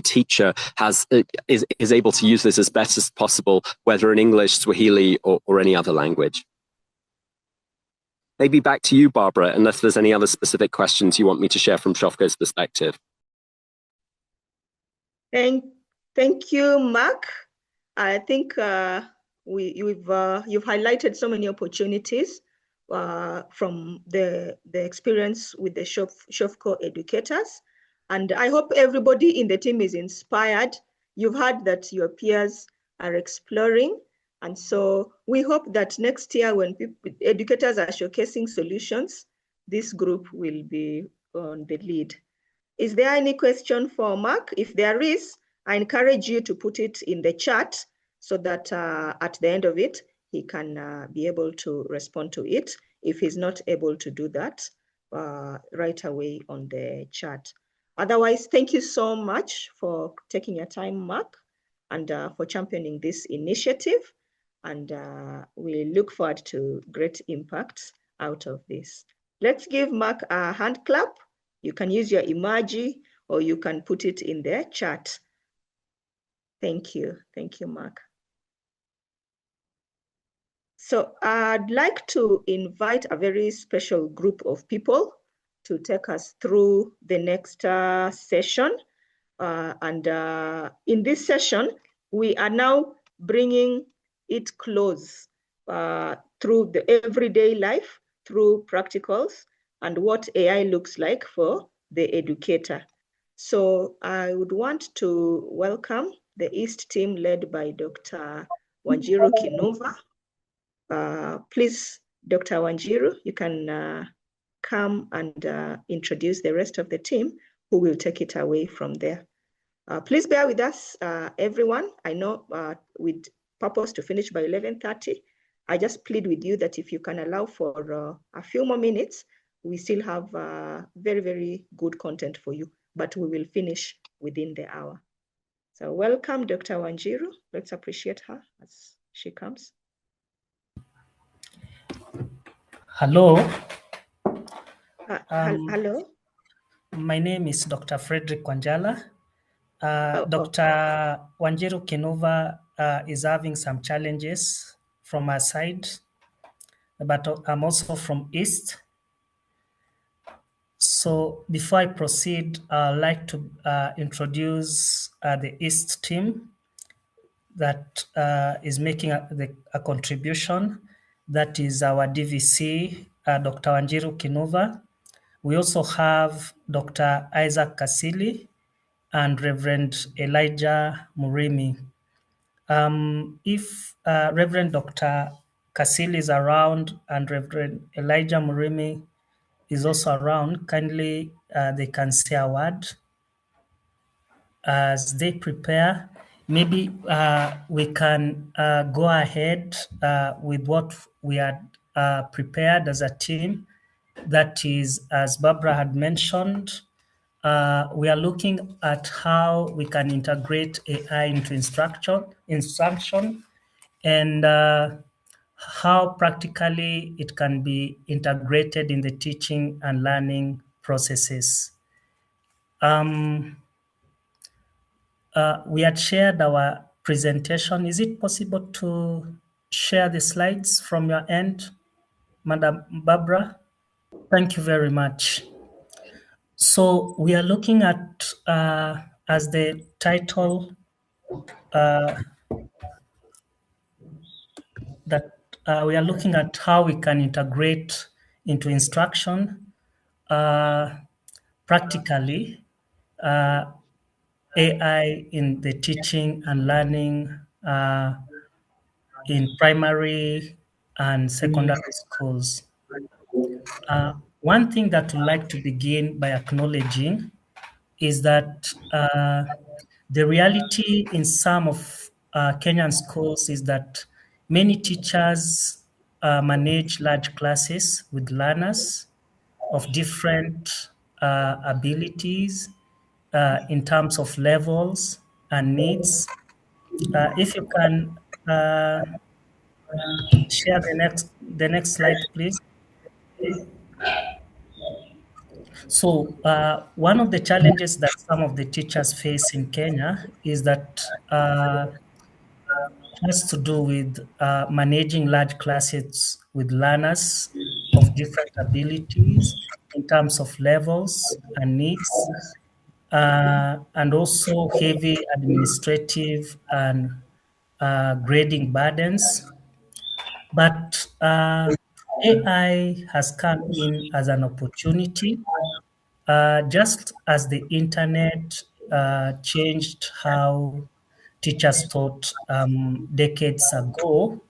teacher is able to use this as best as possible, whether in English, Swahili, or any other language. Maybe back to you, Barbara, unless there's any other specific questions you want me to share from SHOFCO's perspective. Thank you, Mark. I think you've highlighted so many opportunities from the experience with the SHOFCO educators. And I hope everybody in the team is inspired. You've heard that your peers are exploring. And so we hope that next year when educators are showcasing solutions, this group will be on the lead. Is there any question for Mark? If there is, I encourage you to put it in the chat so that at the end of it, he can be able to respond to it if he's not able to do that right away on the chat. Otherwise, thank you so much for taking your time, Mark, and for championing this initiative. And we look forward to great impacts out of this. Let's give Mark a hand clap. You can use your emoji or you can put it in the chat. Thank you. Thank you, Mark. So I'd like to invite a very special group of people to take us through the next session. In this session, we are now bringing it close through the everyday life, through practicals, and what AI looks like for the educator. So I would want to welcome the East team led by Dr. Wanjiru Kinova. Please, Dr. Wanjiru, you can come and introduce the rest of the team who will take it away from there. Please bear with us, everyone. I know with purpose to finish by 11:30. I just plead with you that if you can allow for a few more minutes, we still have very, very good content for you, but we will finish within the hour. So welcome, Dr. Wanjiru. Let's appreciate her as she comes. Hello. Hello. My name is Dr. Frederick Wanjala. Dr. Wanjiru Kinova is having some challenges from our side, but I'm also from East. So before I proceed, I'd like to introduce the East team that is making a contribution. That is our DVC, Dr. Wanjiru Kinova. We also have Dr. Isaac Kasili and Reverend Elijah Murimi. If Reverend Dr. Kasili is around and Reverend Elijah Murimi is also around, kindly they can say a word as they prepare. Maybe we can go ahead with what we had prepared as a team. That is, as Barbara had mentioned, we are looking at how we can integrate AI into instruction, and how practically it can be integrated in the teaching and learning processes. We had shared our presentation. Is it possible to share the slides from your end, Madam Barbara? Thank you very much. So we are looking at, as the title, we are looking at how we can integrate into instruction practically AI in the teaching and learning in primary and secondary schools. One thing that I'd like to begin by acknowledging is that the reality in some of Kenyan schools is that many teachers manage large classes with learners of different abilities in terms of levels and needs. If you can share the next slide, please. So one of the challenges that some of the teachers face in Kenya is that has to do with managing large classes with learners of different abilities in terms of levels and needs, and also heavy administrative and grading burdens. But AI has come in as an opportunity, just as the internet changed how teachers taught decades ago.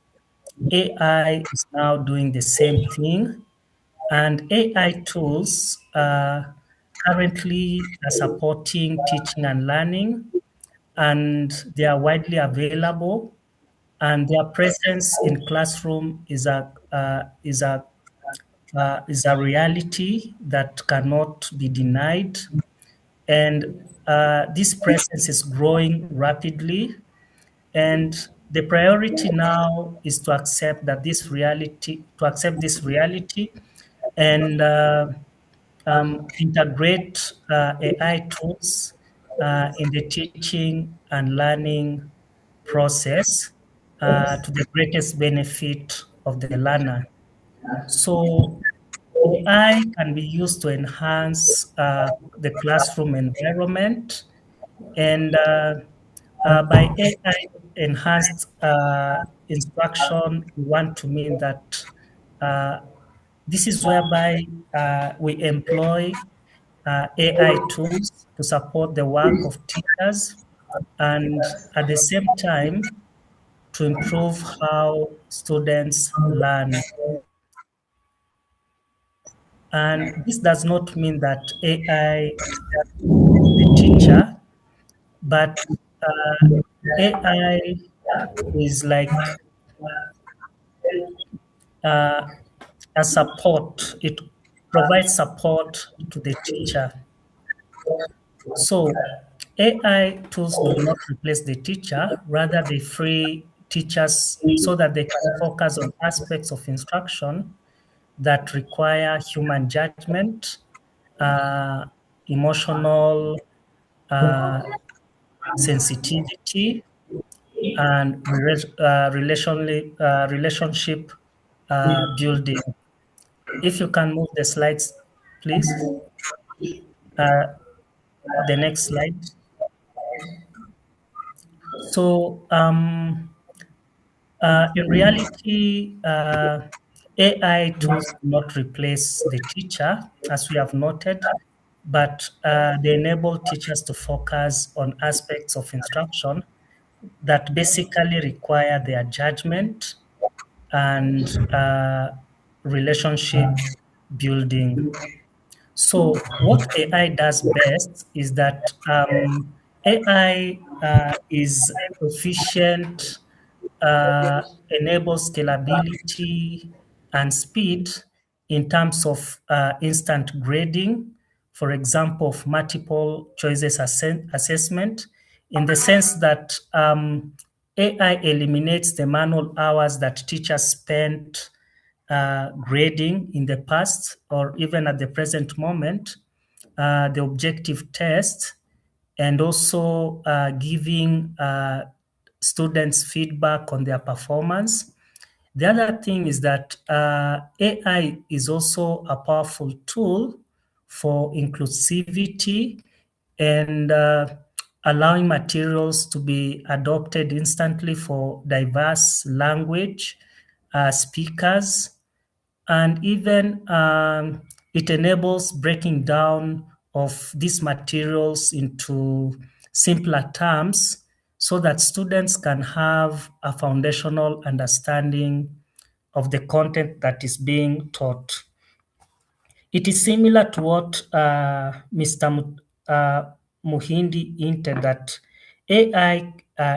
AI is now doing the same thing, and AI tools currently are supporting teaching and learning, and they are widely available, and their presence in classroom is a reality that cannot be denied, and this presence is growing rapidly. And the priority now is to accept this reality, and integrate AI tools in the teaching and learning process to the greatest benefit of the learner. So AI can be used to enhance the classroom environment, and by AI enhanced instruction, we want to mean that this is whereby we employ AI tools to support the work of teachers and at the same time to improve how students learn. And this does not mean that AI is just the teacher, but AI is like a support. It provides support to the teacher. So AI tools do not replace the teacher, rather they free teachers so that they can focus on aspects of instruction that require human judgment, uh, emotional sensitivity, and relationship building. If you can move the slides, please. The next slide. So in reality, AI tools do not replace the teacher, as we have noted, but they enable teachers to focus on aspects of instruction that basically require their judgment and relationship building. So what AI does best is that AI is efficient, enables scalability and speed in terms of instant grading, for example, of multiple choices assessment, in the sense that AI eliminates the manual hours that teachers spent grading in the past or even at the present moment, the objective test, and also giving students feedback on their performance. The other thing is that AI is also a powerful tool for inclusivity and allowing materials to be adopted instantly for diverse language speakers, and even it enables breaking down of these materials into simpler terms so that students can have a foundational understanding of the content that is being taught. It is similar to what Mr. Muhindi hinted, that AI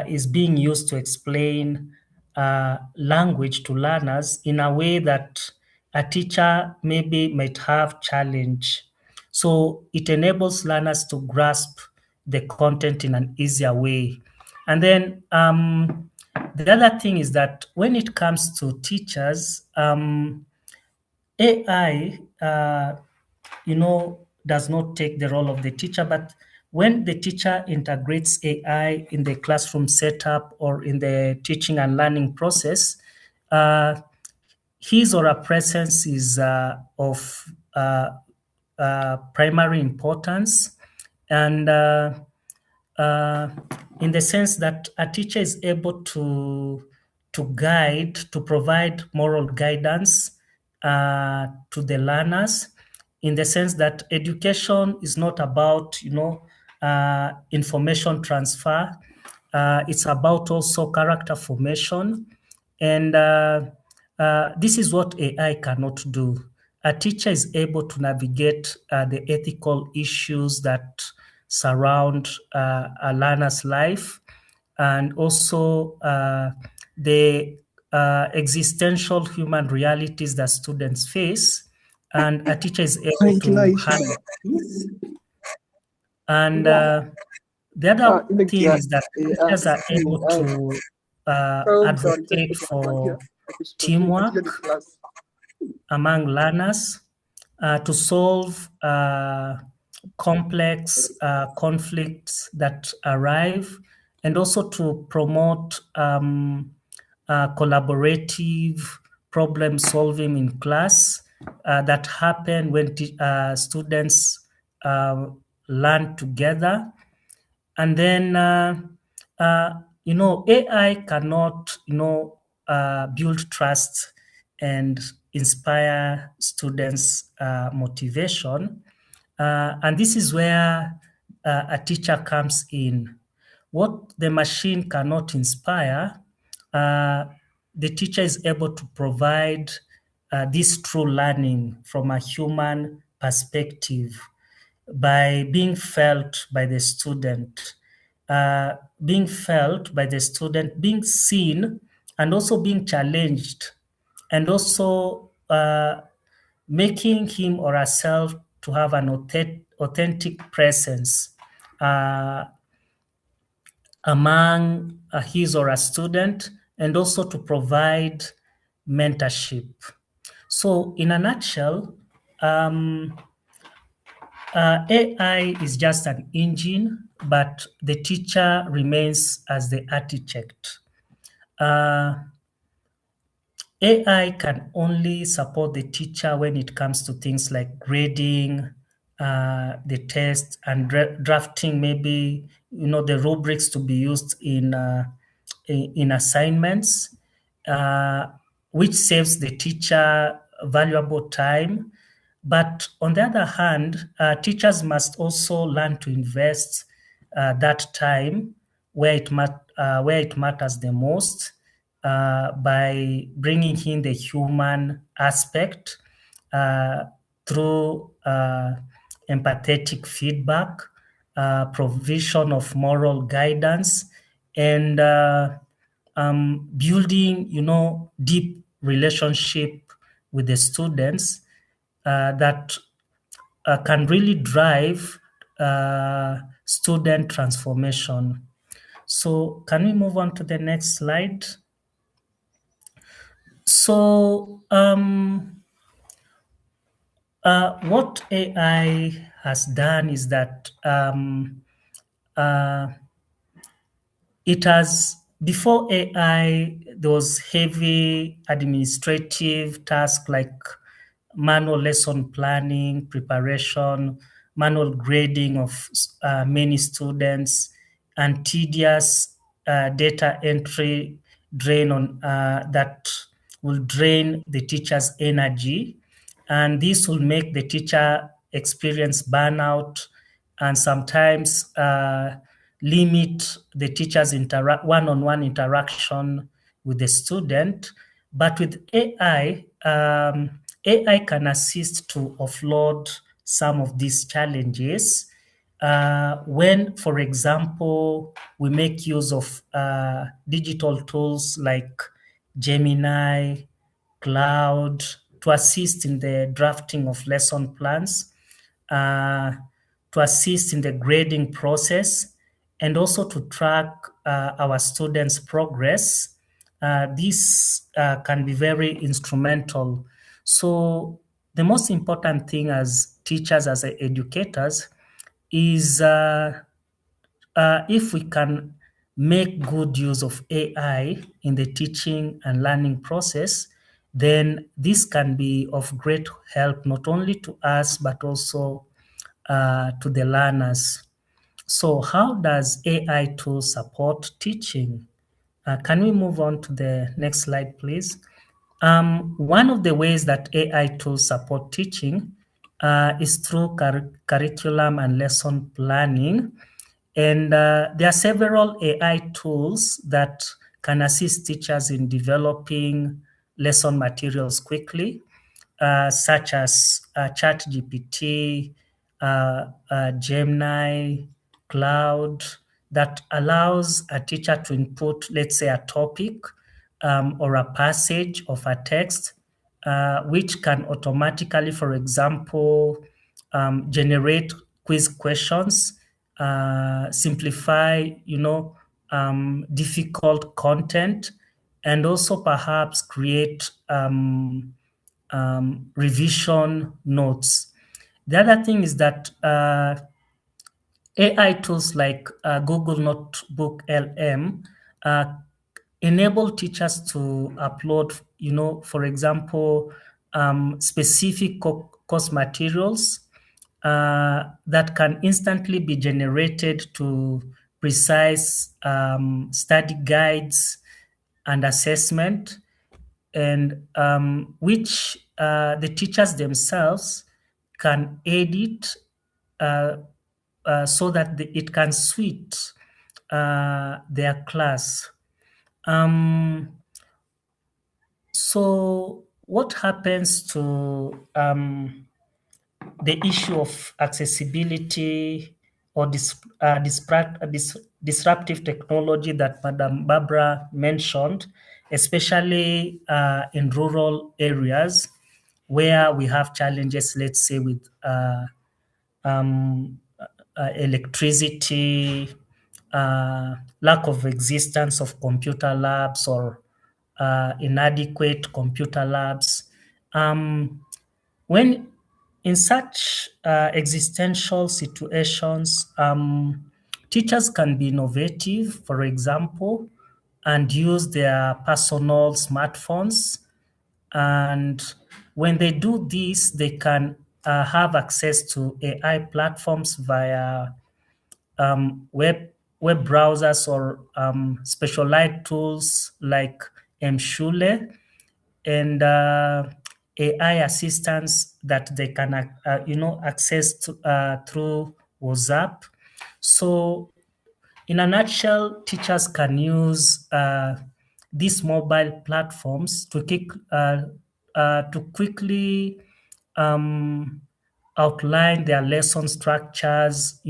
is being used to explain language to learners in a way that a teacher maybe might have challenge. So it enables learners to grasp the content in an easier way. And then the other thing is that when it comes to teachers, AI, does not take the role of the teacher, but when the teacher integrates AI in the classroom setup or in the teaching and learning process, his or her presence is of primary importance, and in the sense that a teacher is able to guide, to provide moral guidance to the learners, in the sense that education is not about information transfer. It's about also character formation, and this is what AI cannot do. A teacher is able to navigate the ethical issues that surround a learner's life, and also the existential human realities that students face, and a teacher is able to handle this. And the other thing is that teachers are able to advocate for teamwork among learners to solve complex conflicts that arrive, and also to promote collaborative problem solving in class that happen when students learn together. And then AI cannot, build trust and inspire students' motivation. And this is where a teacher comes in. What the machine cannot inspire, the teacher is able to provide this true learning from a human perspective by being felt by the student, being felt by the student, being seen, and also being challenged, and also making him or herself to have an authentic presence among his or her student, and also to provide mentorship. So, in a nutshell, AI is just an engine, but the teacher remains as the architect. AI can only support the teacher when it comes to things like grading the test and drafting, maybe the rubrics to be used in assignments, which saves the teacher valuable time. But on the other hand, teachers must also learn to invest that time where it matters the most, by bringing in the human aspect through empathetic feedback, provision of moral guidance, and building, deep relationship with the students that can really drive student transformation. So can we move on to the next slide? So what AI has done is that it has, before AI, there was heavy administrative tasks like manual lesson planning, preparation, manual grading of many students, and tedious data entry that will drain the teacher's energy. And this will make the teacher experience burnout and sometimes limit the teacher's one-on-one interaction with the student. But with AI, AI can assist to offload some of these challenges when, for example, we make use of digital tools like Gemini, Cloud, to assist in the drafting of lesson plans, to assist in the grading process, and also to track our students' progress. This can be very instrumental. So the most important thing as teachers, as educators, is if we can make good use of AI in the teaching and learning process, then this can be of great help not only to us but also to the learners. So how does AI tools support teaching? Can we move on to the next slide, please? One of the ways that AI tools support teaching is through curriculum and lesson planning. And there are several AI tools that can assist teachers in developing lesson materials quickly, such as ChatGPT, Gemini, Cloud, that allows a teacher to input, let's say, a topic or a passage of a text, which can automatically, for example, generate quiz questions, simplify, difficult content, and also perhaps create revision notes. The other thing is that AI tools like Google Notebook LM enable teachers to upload, for example, specific course materials that can instantly be generated to precise study guides and assessment, and which the teachers themselves can edit so that it can suit their class. So what happens to the issue of accessibility or disruptive technology that Madam Barbara mentioned, especially in rural areas where we have challenges, let's say, with electricity, lack of existence of computer labs or inadequate computer labs. When in such existential situations, teachers can be innovative, for example, and use their personal smartphones. And when they do this, they can have access to AI platforms via web browsers or specialized tools like Mshule, and AI assistants that they can access to, through WhatsApp. So in a nutshell, teachers can use these mobile platforms to quickly outline their lesson structures,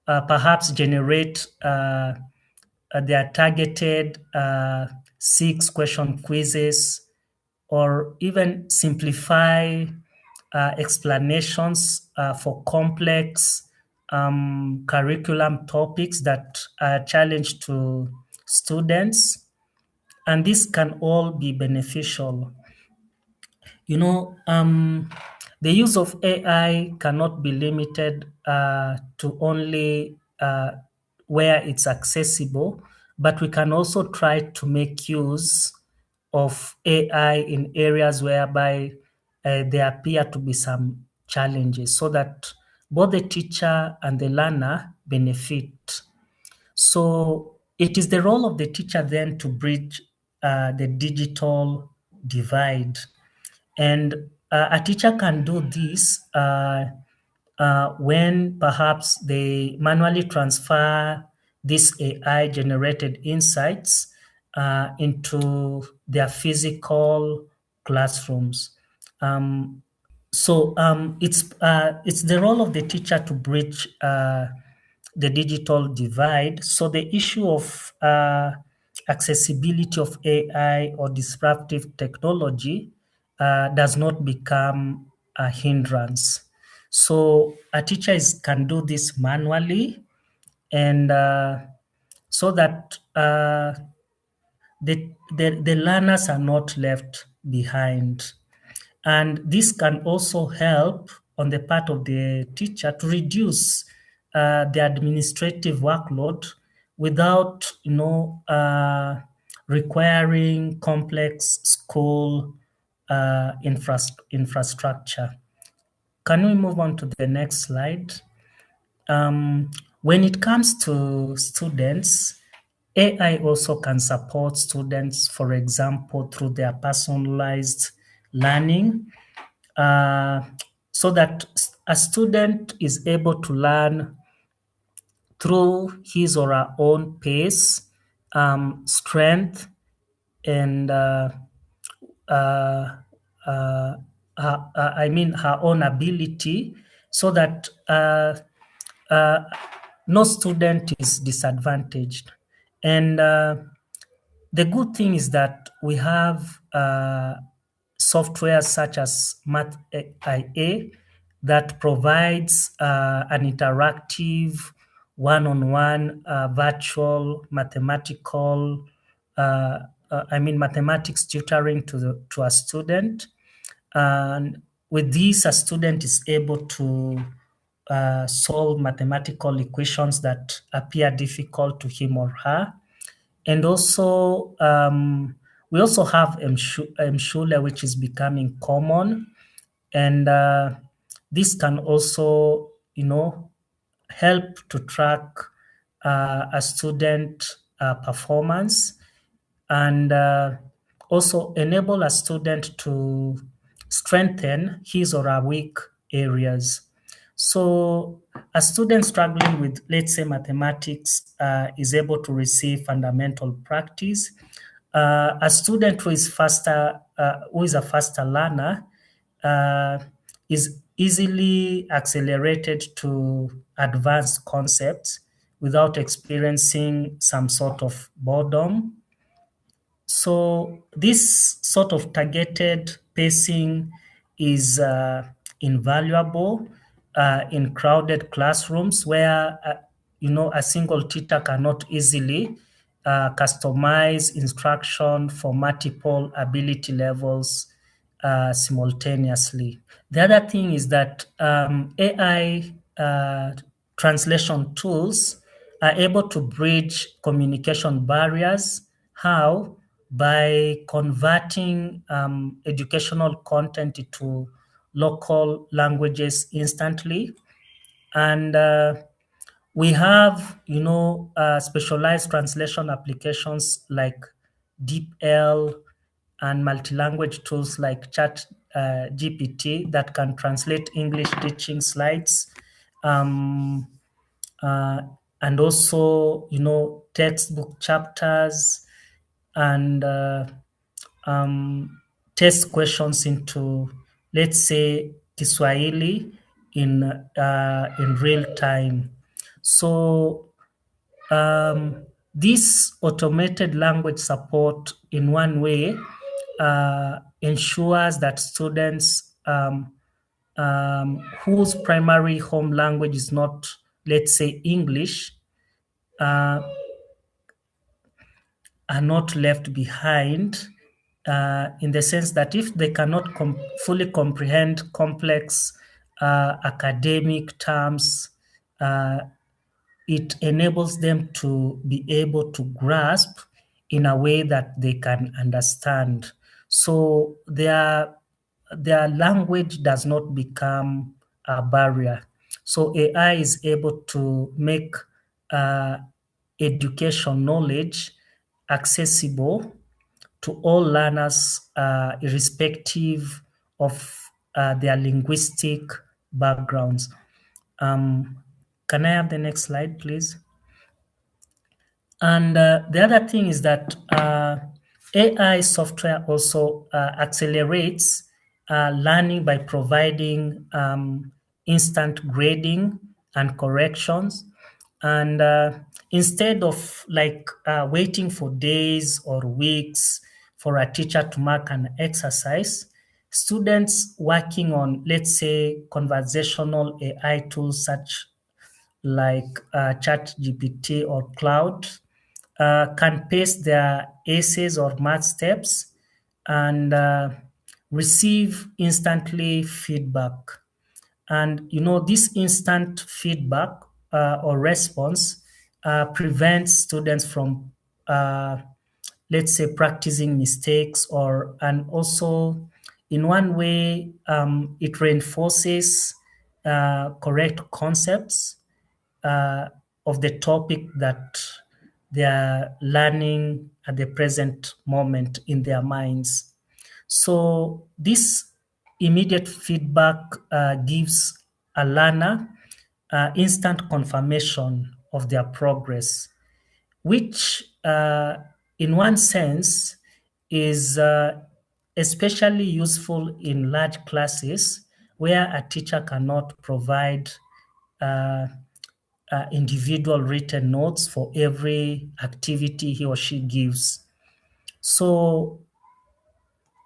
perhaps generate their targeted 6-question quizzes, or even simplify explanations for complex curriculum topics that are challenge to students. And this can all be beneficial. The use of AI cannot be limited to only where it's accessible, but we can also try to make use of AI in areas whereby there appear to be some challenges, so that both the teacher and the learner benefit. So it is the role of the teacher then to bridge the digital divide. And a teacher can do this when perhaps they manually transfer these AI generated insights into their physical classrooms. It's the role of the teacher to bridge the digital divide. So the issue of accessibility of AI or disruptive technology does not become a hindrance. So a teacher can do this manually, and so that the learners are not left behind. And this can also help on the part of the teacher to reduce the administrative workload without, requiring complex school infrastructure. Can we move on to the next slide? When it comes to students, AI also can support students, for example, through their personalized learning, so that a student is able to learn through his or her own pace, strength, and her own ability, so that no student is disadvantaged. And the good thing is that we have software such as Math.IA that provides an interactive one-on-one virtual mathematical mathematics tutoring to a student. And with this, a student is able to solve mathematical equations that appear difficult to him or her. And also, we also have Mshule, which is becoming common. And this can also, help to track a student performance, and also enable a student to strengthen his or her weak areas. So a student struggling with, let's say, mathematics is able to receive fundamental practice. A student who is a faster learner is easily accelerated to advanced concepts without experiencing some sort of boredom. So this sort of targeted pacing is invaluable in crowded classrooms where a single teacher cannot easily customize instruction for multiple ability levels simultaneously. The other thing is that AI translation tools are able to bridge communication barriers. How? By converting educational content into local languages instantly. And we have, specialized translation applications like DeepL and multi-language tools like Chat GPT that can translate English teaching slides, um, and also, textbook chapters, and test questions into, let's say, Kiswahili in real time. So this automated language support, in one way, ensures that students whose primary home language is not, let's say, English, are not left behind, in the sense that if they cannot fully comprehend complex academic terms, it enables them to be able to grasp in a way that they can understand. So their language does not become a barrier. So AI is able to make education knowledge accessible to all learners, irrespective of their linguistic backgrounds. Can I have the next slide, please? And the other thing is that AI software also accelerates learning by providing instant grading and corrections. And instead of waiting for days or weeks for a teacher to mark an exercise, students working on, let's say, conversational AI tools such like ChatGPT or Cloud can paste their essays or math steps and receive instantly feedback. And this instant feedback or response prevents students from, let's say, practicing mistakes, and also, in one way, it reinforces correct concepts of the topic that they are learning at the present moment in their minds. So this immediate feedback gives a learner instant confirmation of their progress, which in one sense is especially useful in large classes where a teacher cannot provide individual written notes for every activity he or she gives. So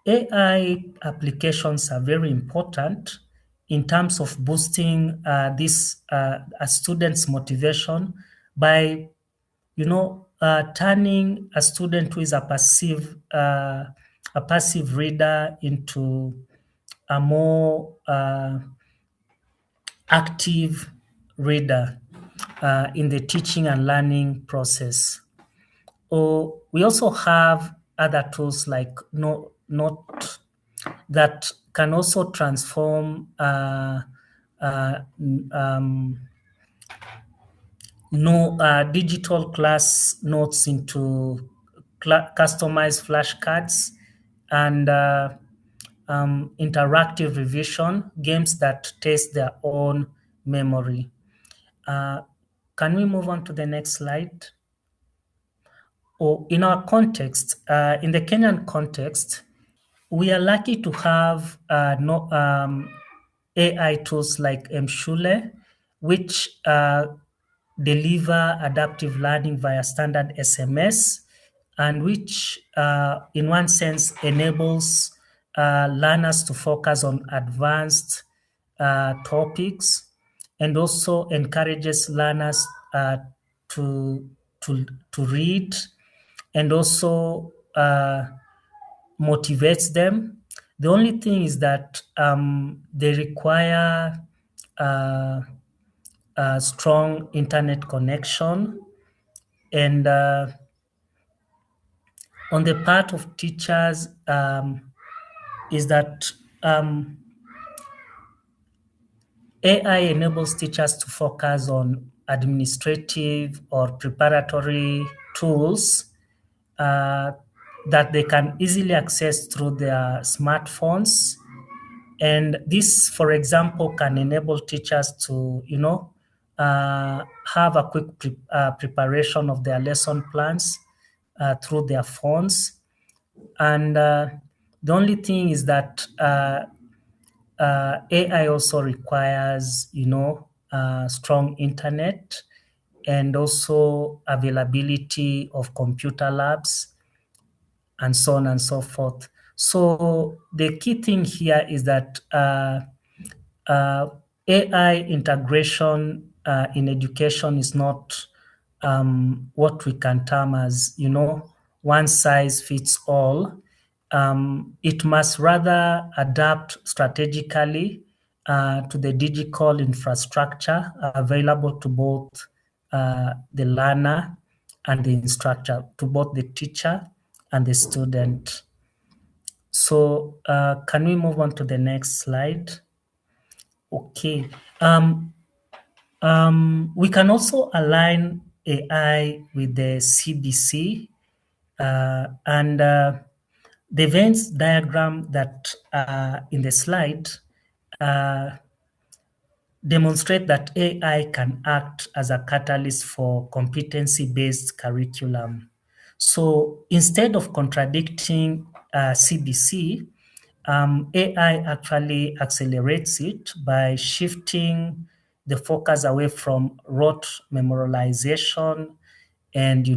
AI applications are very important in terms of boosting this a student's motivation by, turning a student who is a passive reader into a more active reader in the teaching and learning process. Or we also have other tools like Note that can also transform digital class notes into customized flashcards, and interactive revision, games that test their own memory. Can we move on to the next slide? In our context, in the Kenyan context, we are lucky to have AI tools like Mshule, which deliver adaptive learning via standard SMS, and which, in one sense, enables learners to focus on advanced topics, and also encourages learners to read, and also motivates them. The only thing is that they require a strong internet connection, and on the part of teachers is that AI enables teachers to focus on administrative or preparatory tools that they can easily access through their smartphones. And this, for example, can enable teachers to, have a quick preparation of their lesson plans through their phones. And the only thing is that AI also requires, strong internet, and also availability of computer labs, and so on and so forth. So the key thing here is that AI integration in education is not what we can term as, one size fits all. It must rather adapt strategically to the digital infrastructure available to both the learner and the instructor, to both the teacher and the student. So can we move on to the next slide? Okay. We can also align AI with the CBC, and the Venn diagram that in the slide demonstrate that AI can act as a catalyst for competency-based curriculum. So instead of contradicting CBC, AI actually accelerates it by shifting the focus away from rote memorization and,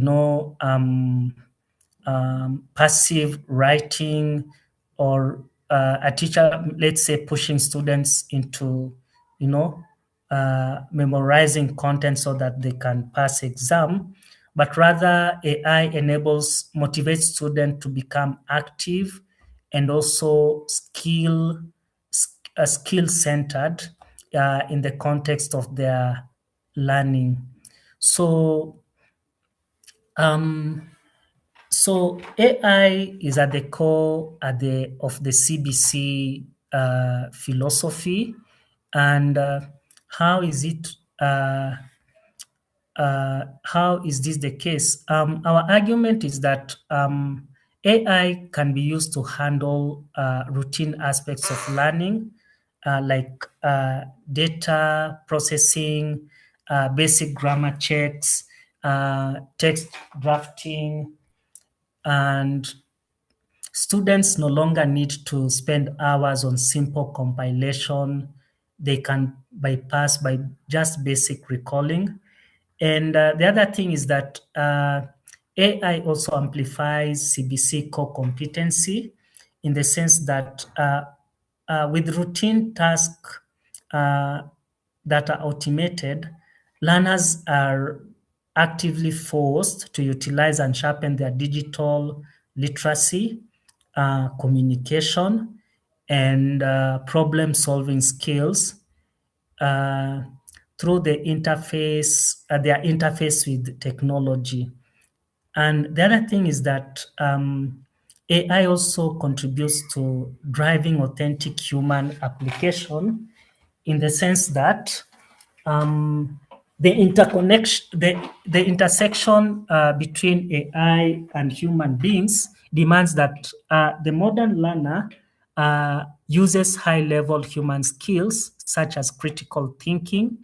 passive writing, or a teacher, let's say, pushing students into, memorizing content so that they can pass exam, but rather AI motivates students to become active and also skill-centered in the context of their learning. So AI is at the core of the CBC philosophy, and how is this the case? Our argument is that AI can be used to handle routine aspects of learning, like data processing, basic grammar checks, text drafting, and students no longer need to spend hours on simple compilation. They can bypass by just basic recalling. And the other thing is that AI also amplifies CBC core competency, in the sense that with routine tasks that are automated, learners are actively forced to utilize and sharpen their digital literacy, communication, and problem-solving skills through their interface with technology. And the other thing is that AI also contributes to driving authentic human application, in the sense that the interconnection, the intersection between AI and human beings demands that the modern learner uses high-level human skills such as critical thinking,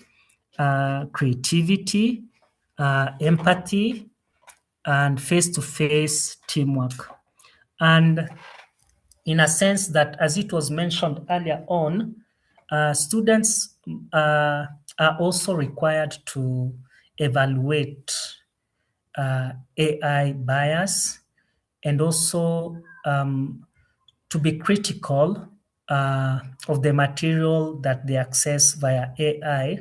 creativity, empathy, and face-to-face teamwork. And in a sense that, as it was mentioned earlier on, students are also required to evaluate AI bias and also to be critical of the material that they access via AI,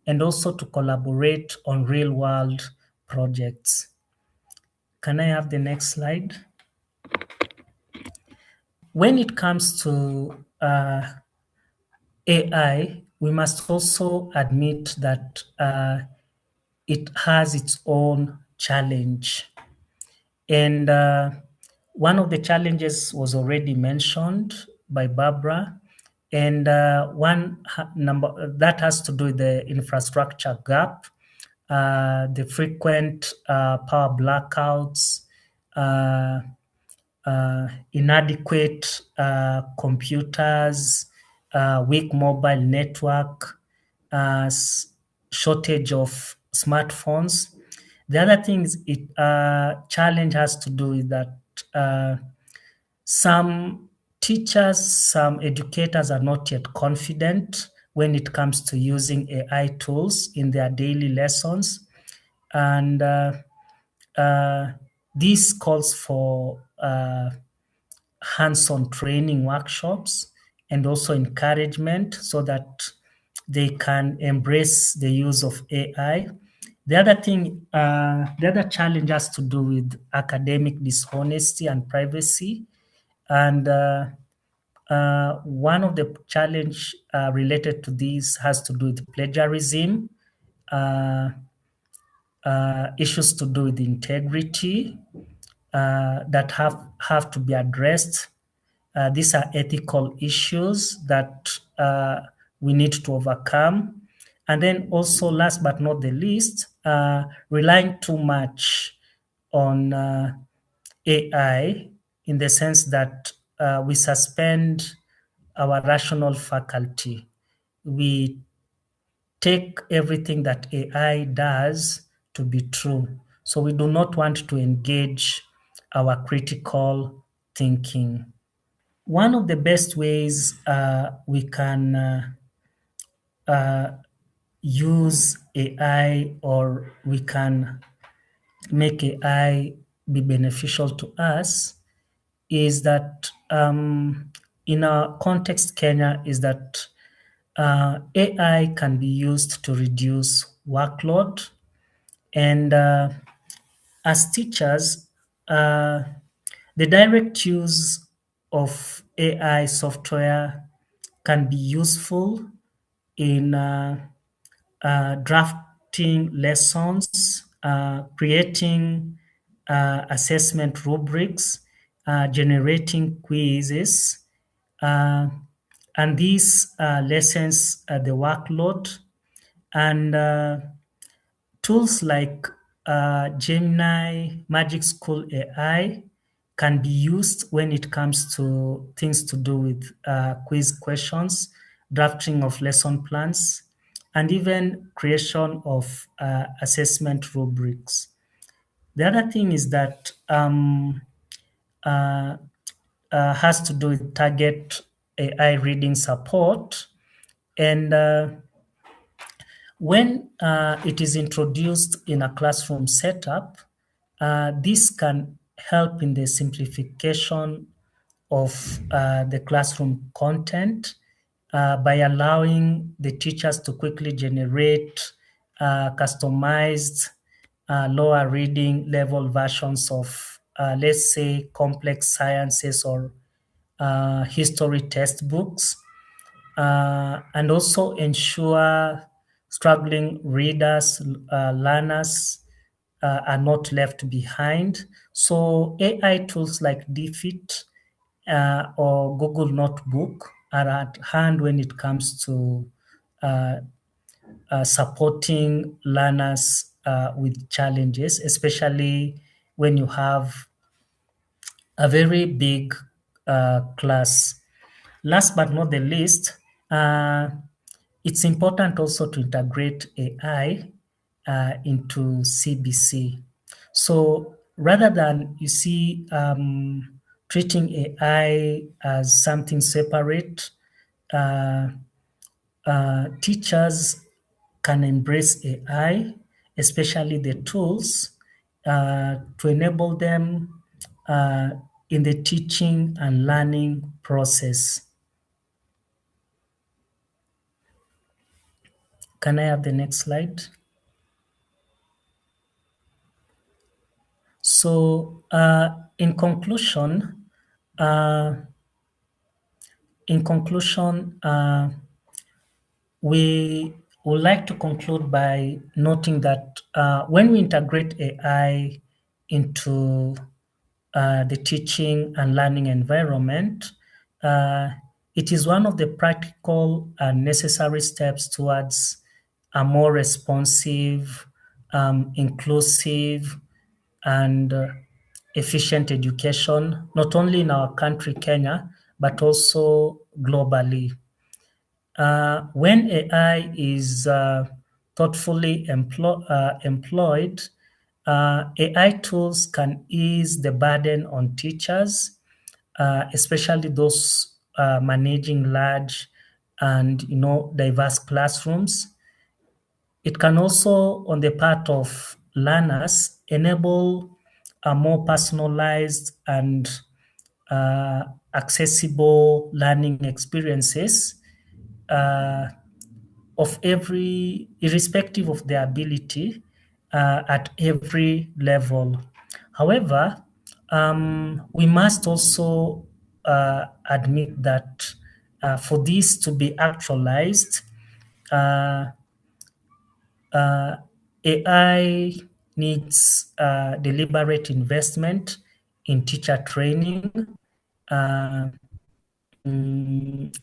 and also to collaborate on real-world projects. Can I have the next slide? When it comes to AI, we must also admit that it has its own challenge. And one of the challenges was already mentioned by Barbara, and one number that has to do with the infrastructure gap, the frequent power blackouts, inadequate computers, weak mobile network, shortage of smartphones. The other thing is challenge has to do with that some teachers, some educators are not yet confident when it comes to using AI tools in their daily lessons. And this calls for hands-on training workshops and also encouragement so that they can embrace the use of AI. The other thing, the other challenge has to do with academic dishonesty and privacy. And one of the challenge related to this has to do with plagiarism, issues to do with integrity that have to be addressed. These are ethical issues that we need to overcome. And then also, last but not the least, relying too much on AI in the sense that we suspend our rational faculty. We take everything that AI does to be true. So we do not want to engage our critical thinking. One of the best ways we can use AI, or we can make AI be beneficial to us, is that in our context, Kenya, is that AI can be used to reduce workload. And as teachers, the direct use of AI software can be useful in drafting lessons, creating assessment rubrics, generating quizzes, and these lessens the workload. And tools like Gemini, Magic School AI can be used when it comes to things to do with quiz questions, drafting of lesson plans, and even creation of assessment rubrics. The other thing is that has to do with target AI reading support. And when it is introduced in a classroom setup, this can help in the simplification of the classroom content by allowing the teachers to quickly generate customized lower reading level versions of, let's say, complex sciences or history textbooks, and also ensure struggling readers, learners are not left behind. So AI tools like DFIT or Google Notebook are at hand when it comes to supporting learners with challenges, especially when you have a very big class. Last but not the least, it's important also to integrate AI into CBC. So rather than treating AI as something separate, teachers can embrace AI, especially the tools, to enable them in the teaching and learning process. Can I have the next slide? So, in conclusion, we would like to conclude by noting that when we integrate AI into the teaching and learning environment, it is one of the practical and necessary steps towards a more responsive, inclusive, and efficient education, not only in our country, Kenya, but also globally. When AI is thoughtfully employed, AI tools can ease the burden on teachers, especially those managing large and diverse classrooms. It can also, on the part of learners, enable a more personalized and accessible learning experiences irrespective of their ability at every level. However, we must also admit that for this to be actualized, AI needs deliberate investment in teacher training,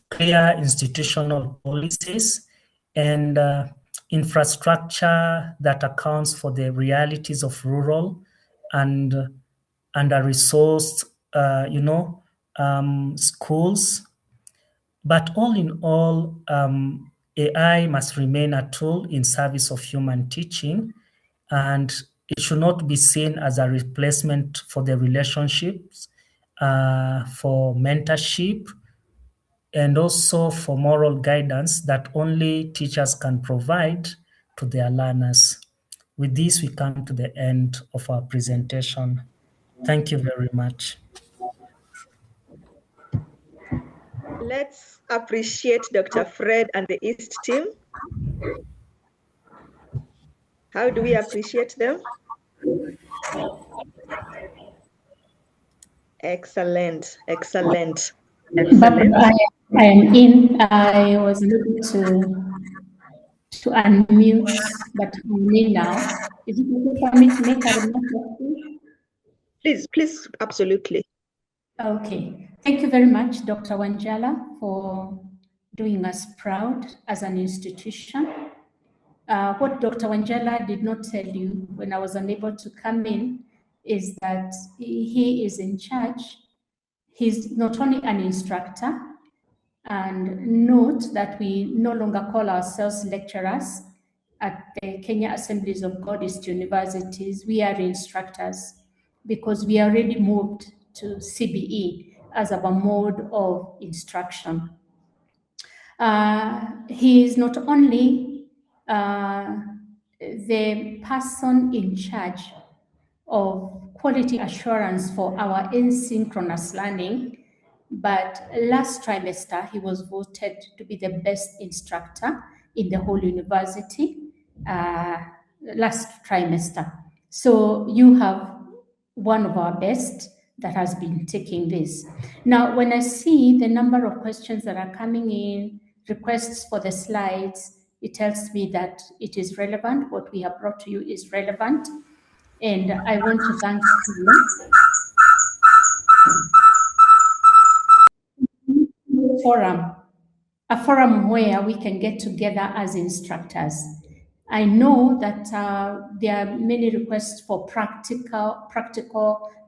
clear institutional policies, and infrastructure that accounts for the realities of rural and under-resourced, schools. But all in all, AI must remain a tool in service of human teaching, and it should not be seen as a replacement for the relationships, for mentorship, and also for moral guidance that only teachers can provide to their learners. With this, we come to the end of our presentation. Thank you very much. Let's appreciate Dr. Fred and the East team. How do we appreciate them? Excellent, excellent, excellent. I am in. I was able to unmute, but I'm in now. Is it okay for me to make a remark? Please, absolutely. Okay. Thank you very much, Dr. Wanjala, for doing us proud as an institution. What Dr. Wanjala did not tell you when I was unable to come in is that he is in charge. He's not only an instructor, and note that we no longer call ourselves lecturers at the Kenya Assemblies of God Universities. We are instructors because we already moved to CBE as our mode of instruction. He is not only the person in charge of quality assurance for our asynchronous learning, but last trimester, he was voted to be the best instructor in the whole university last trimester. So you have one of our best that has been taking this. Now, when I see the number of questions that are coming in, requests for the slides, it tells me that it is relevant. What we have brought to you is relevant. And I want to thank you. Forum. a forum where we can get together as instructors. I know that there are many requests for practical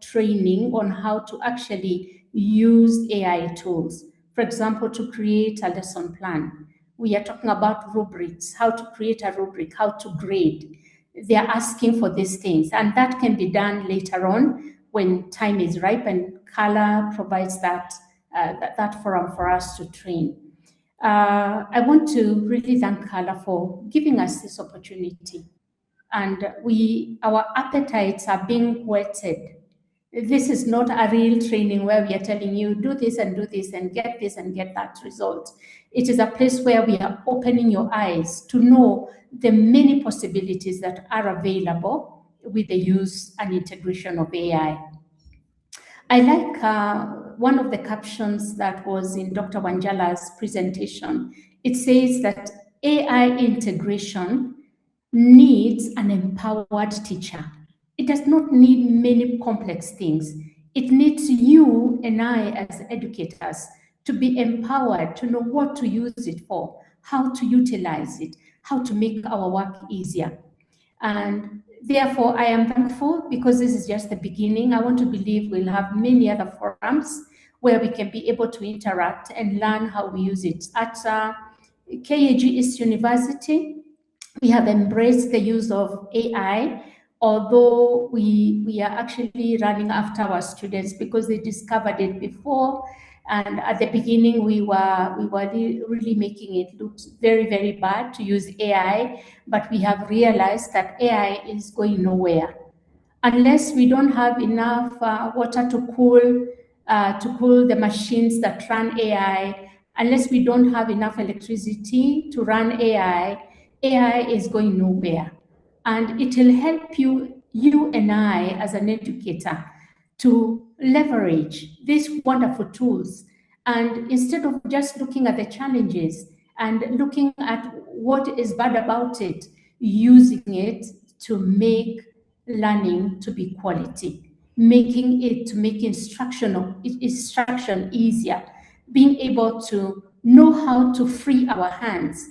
training on how to actually use AI tools. For example, to create a lesson plan. We are talking about rubrics, how to create a rubric, how to grade. They are asking for these things, and that can be done later on when time is ripe, and Qhala provides that forum for us to train. I want to really thank Qhala for giving us this opportunity. And our appetites are being whetted. This is not a real training where we are telling you, do this and get this and get that result. It is a place where we are opening your eyes to know the many possibilities that are available with the use and integration of AI. I like one of the captions that was in Dr. Wanjala's presentation. It says that AI integration needs an empowered teacher. It does not need many complex things. It needs you and I as educators to be empowered, to know what to use it for, how to utilize it, how to make our work easier. And therefore, I am thankful because this is just the beginning. I want to believe we'll have many other forums where we can be able to interact and learn how we use it. At KAG East University, we have embraced the use of AI, although we are actually running after our students because they discovered it before. And at the beginning, we were really making it look very, very bad to use AI, but we have realized that AI is going nowhere. Unless we don't have enough water to cool the machines that run AI, unless we don't have enough electricity to run AI is going nowhere. And it will help you and I as an educator to leverage these wonderful tools. And instead of just looking at the challenges and looking at what is bad about it, using it to make learning to be quality, making it to make instruction easier, being able to know how to free our hands,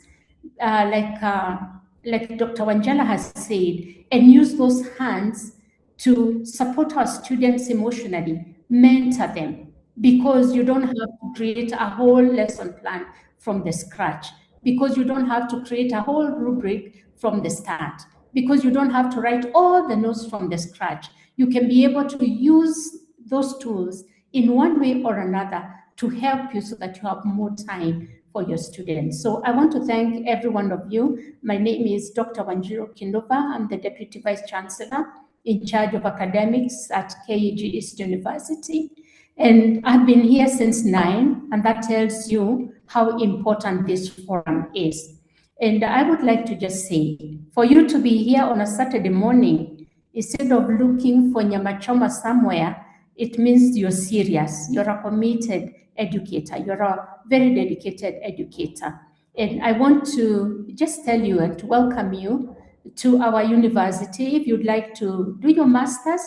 like Dr. Wanjala has said, and use those hands to support our students emotionally, mentor them, because you don't have to create a whole lesson plan from the scratch, because you don't have to create a whole rubric from the start, because you don't have to write all the notes from the scratch. You can be able to use those tools in one way or another to help you so that you have more time for your students. So I want to thank every one of you. My name is Dr. Wanjiru Kindova. I'm the Deputy Vice Chancellor in charge of academics at KAG East University. And I've been here since 9, and that tells you how important this forum is. And I would like to just say, for you to be here on a Saturday morning, instead of looking for nyamachoma somewhere, it means you're serious, you're a committed educator, you're a very dedicated educator. And I want to just tell you and to welcome you to our university. If you'd like to do your master's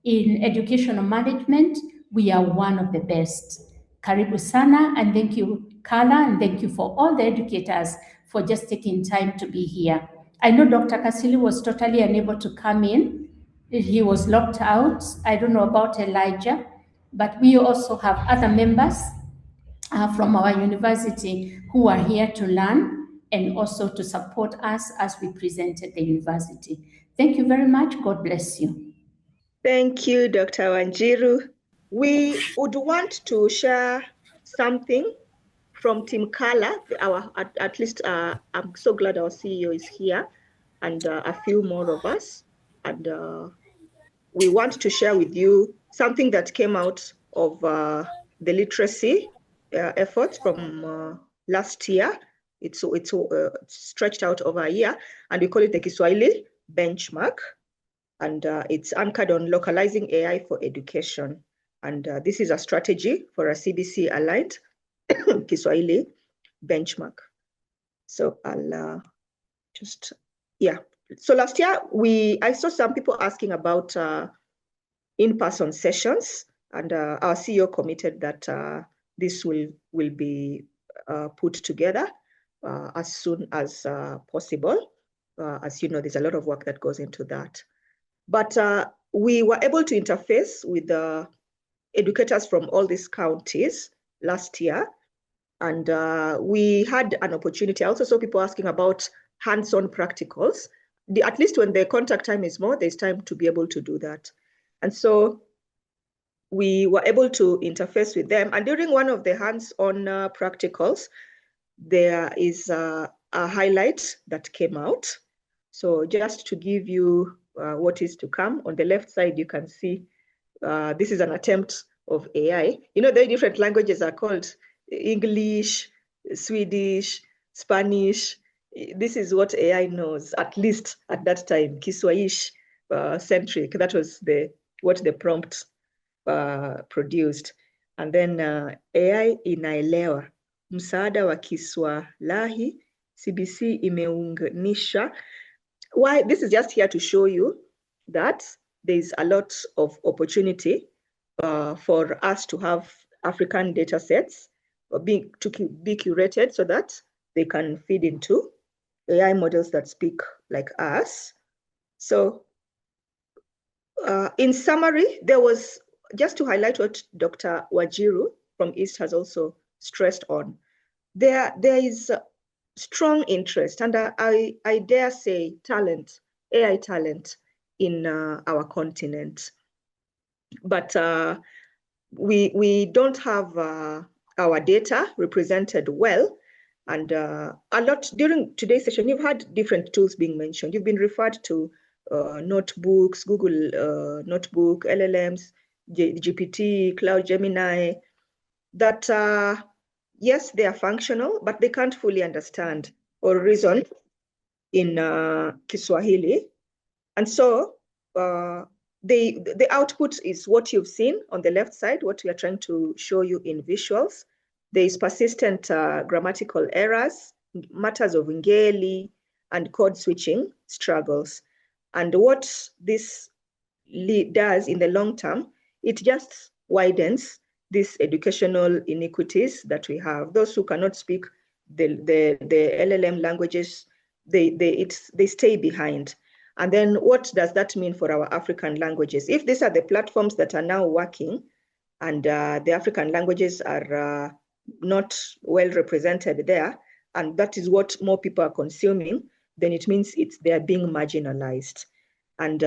in educational management, we are one of the best. Karibu sana, and thank you, Qhala, and thank you for all the educators for just taking time to be here. I know Dr. Kasili was totally unable to come in. He was locked out. I don't know about Elijah, but we also have other members from our university who are here to learn and also to support us as we present at the university. Thank you very much. God bless you. Thank you, Dr. Wanjiru. We would want to share something from Team Qhala. At least I'm so glad our CEO is here, and a few more of us. And we want to share with you something that came out of the literacy efforts from last year. It's stretched out over a year, and we call it the Kiswahili benchmark. And it's anchored on localizing AI for education. And this is a strategy for a CBC-aligned Kiswahili benchmark. So I'll So last year, I saw some people asking about in-person sessions, and our CEO committed that this will be put together as soon as possible. As you know, there's a lot of work that goes into that. But we were able to interface with the educators from all these counties last year. And we had an opportunity. I also saw people asking about hands-on practicals. At least when the contact time is more, there's time to be able to do that. And so we were able to interface with them. And during one of the hands-on practicals, there is a highlight that came out. So just to give you what is to come, on the left side, you can see this is an attempt of AI. You know, the different languages are called English, Swedish, Spanish. This is what AI knows, at least at that time, Kiswahili centric. That was what the prompt produced. And then AI inaelewa, msaada wa Kiswahili, CBC imeunganisha. Why? This is just here to show you that there's a lot of opportunity for us to have African data sets to be curated so that they can feed into AI models that speak like us. So in summary, there was, just to highlight what Dr. Wajiru from East has also stressed on, there is strong interest, and I dare say talent, AI talent in our continent. But we don't have our data represented well. And a lot during today's session, you've had different tools being mentioned. You've been referred to notebooks, Google Notebook, LLMs, GPT, Cloud Gemini, that yes, they are functional, but they can't fully understand or reason in Kiswahili. And so the output is what you've seen on the left side, what we are trying to show you in visuals. There is persistent grammatical errors, matters of ngeli, and code switching struggles. And what this does in the long term, it just widens these educational inequities that we have. Those who cannot speak the LLM languages, they stay behind. And then what does that mean for our African languages? If these are the platforms that are now working and the African languages are not well represented there, and that is what more people are consuming, then it means they are being marginalized. And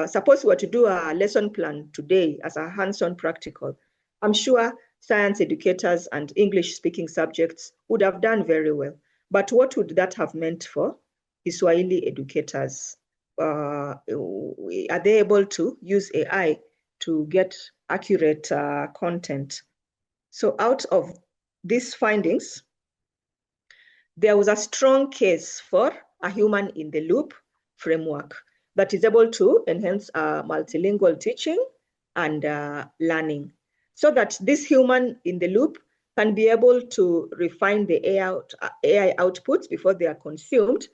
suppose we were to do a lesson plan today as a hands-on practical, I'm sure science educators and English-speaking subjects would have done very well. But what would that have meant for Kiswahili educators? Are they able to use AI to get accurate content? So out of these findings, there was a strong case for a human in the loop framework that is able to enhance multilingual teaching and learning, so that this human in the loop can be able to refine the AI outputs before they are consumed.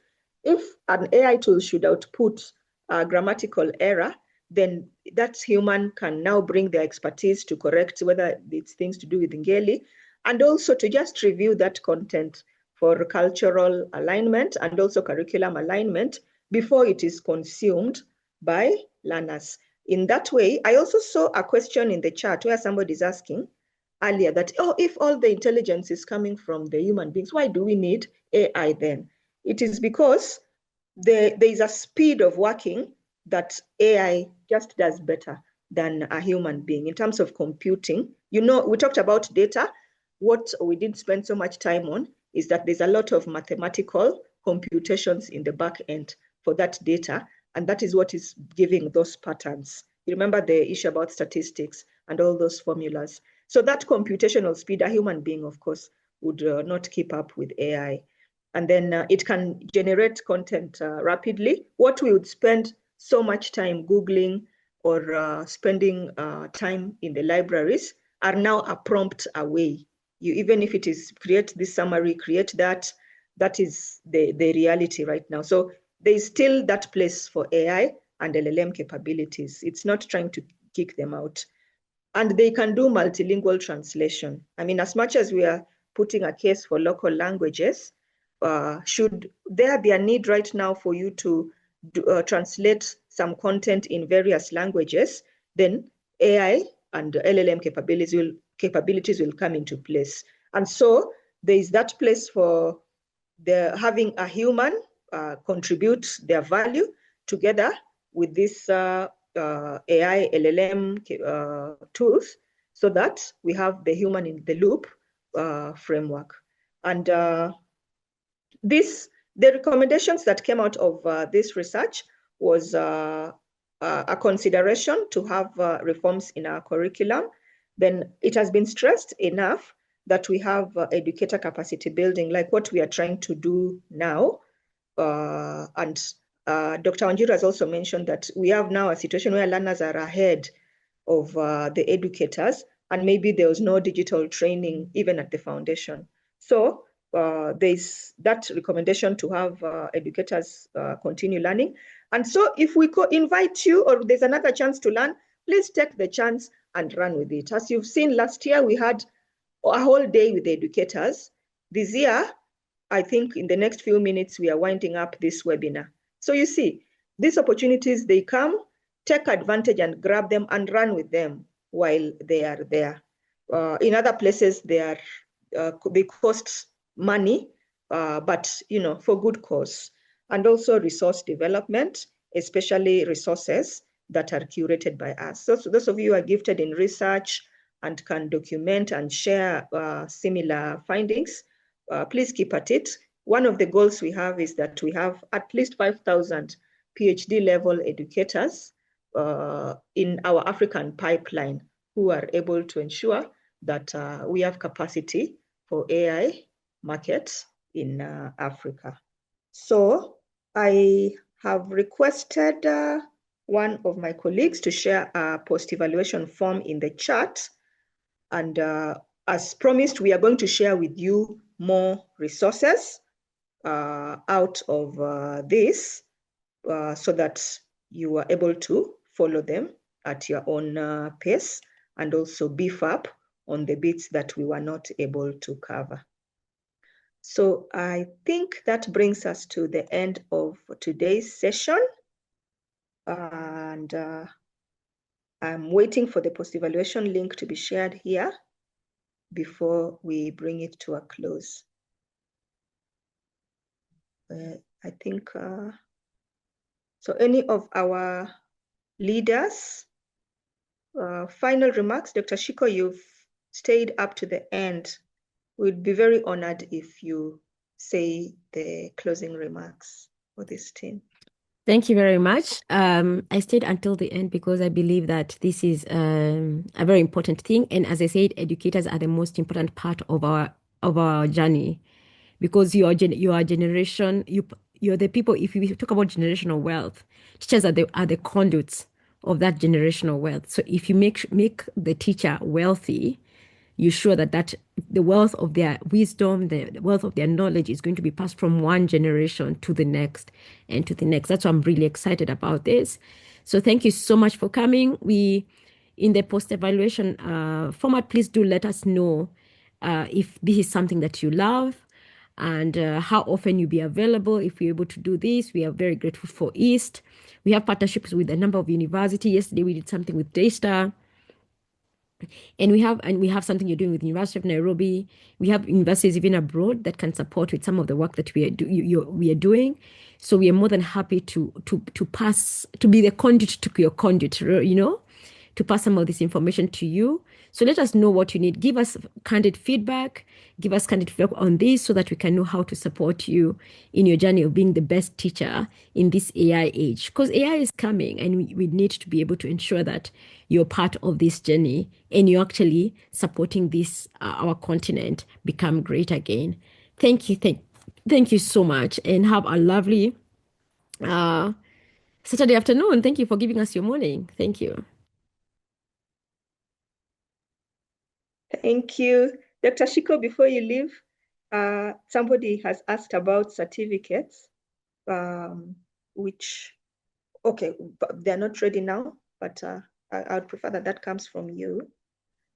If an AI tool should output a grammatical error, then that human can now bring their expertise to correct whether it's things to do with Ngeli, and also to just review that content for cultural alignment and also curriculum alignment before it is consumed by learners. In that way, I also saw a question in the chat where somebody is asking earlier that, oh, if all the intelligence is coming from the human beings, why do we need AI then? It is because there is a speed of working that AI just does better than a human being in terms of computing. You know, we talked about data. What we didn't spend so much time on is that there's a lot of mathematical computations in the back end for that data, and that is what is giving those patterns. You remember the issue about statistics and all those formulas. So that computational speed, a human being, of course, would not keep up with AI. And then it can generate content rapidly. What we would spend so much time Googling or spending time in the libraries are now a prompt away. Even if it is create this summary, create that is the reality right now. So there is still that place for AI and LLM capabilities. It's not trying to kick them out. And they can do multilingual translation. I mean, as much as we are putting a case for local languages, should there be a need right now for you to translate some content in various languages, then AI and LLM capabilities will come into place. And so there is that place for having a human contribute their value together with this AI LLM tools, so that we have the human in the loop framework. And the recommendations that came out of this research was a consideration to have reforms in our curriculum. Then it has been stressed enough that we have educator capacity building, like what we are trying to do now. And Dr. Wanjiru has also mentioned that we have now a situation where learners are ahead of the educators, and maybe there was no digital training even at the foundation. So there's that recommendation to have educators continue learning. And so if we could invite you, or there's another chance to learn, please take the chance and run with it. As you've seen last year, we had a whole day with the educators. This year, I think in the next few minutes, we are winding up this webinar. So you see, these opportunities, they come, take advantage and grab them and run with them while they are there. In other places, they cost money, but for good cause. And also resource development, especially resources that are curated by us. So those of you who are gifted in research and can document and share similar findings, please keep at it. One of the goals we have is that we have at least 5,000 PhD level educators in our African pipeline who are able to ensure that we have capacity for AI markets in Africa. So I have requested one of my colleagues to share a post-evaluation form in the chat. And as promised, we are going to share with you more resources out of this so that you are able to follow them at your own pace and also beef up on the bits that we were not able to cover. So I think that brings us to the end of today's session. And I'm waiting for the post-evaluation link to be shared here before we bring it to a close. I think, so any of our leaders, final remarks? Dr. Shiko, you've stayed up to the end. We'd be very honored if you say the closing remarks for this team. Thank you very much. I stayed until the end because I believe that this is a very important thing. And as I said, educators are the most important part of our journey, because you're generation, you're the people. If we talk about generational wealth, teachers are the conduits of that generational wealth. So if you make the teacher wealthy, you're sure that the wealth of their wisdom, the wealth of their knowledge is going to be passed from one generation to the next and to the next. That's why I'm really excited about this. So thank you so much for coming. In the post-evaluation format, please do let us know if this is something that you love and how often you'll be available. If you're able to do this, we are very grateful for East. We have partnerships with a number of universities. Yesterday, we did something with Daystar. And we have something you're doing with the University of Nairobi. We have universities even abroad that can support with some of the work that we are doing. So we are more than happy to be the conduit to your conduit, to pass some of this information to you. So let us know what you need. Give us candid feedback. Give us candid feedback on this so that we can know how to support you in your journey of being the best teacher in this AI age. Because AI is coming and we need to be able to ensure that you're part of this journey and you're actually supporting this, our continent become great again. Thank you. Thank you so much and have a lovely Saturday afternoon. Thank you for giving us your morning. Thank you. Thank you. Dr. Shiko, before you leave, somebody has asked about certificates, which, okay, they're not ready now, but I would prefer that comes from you.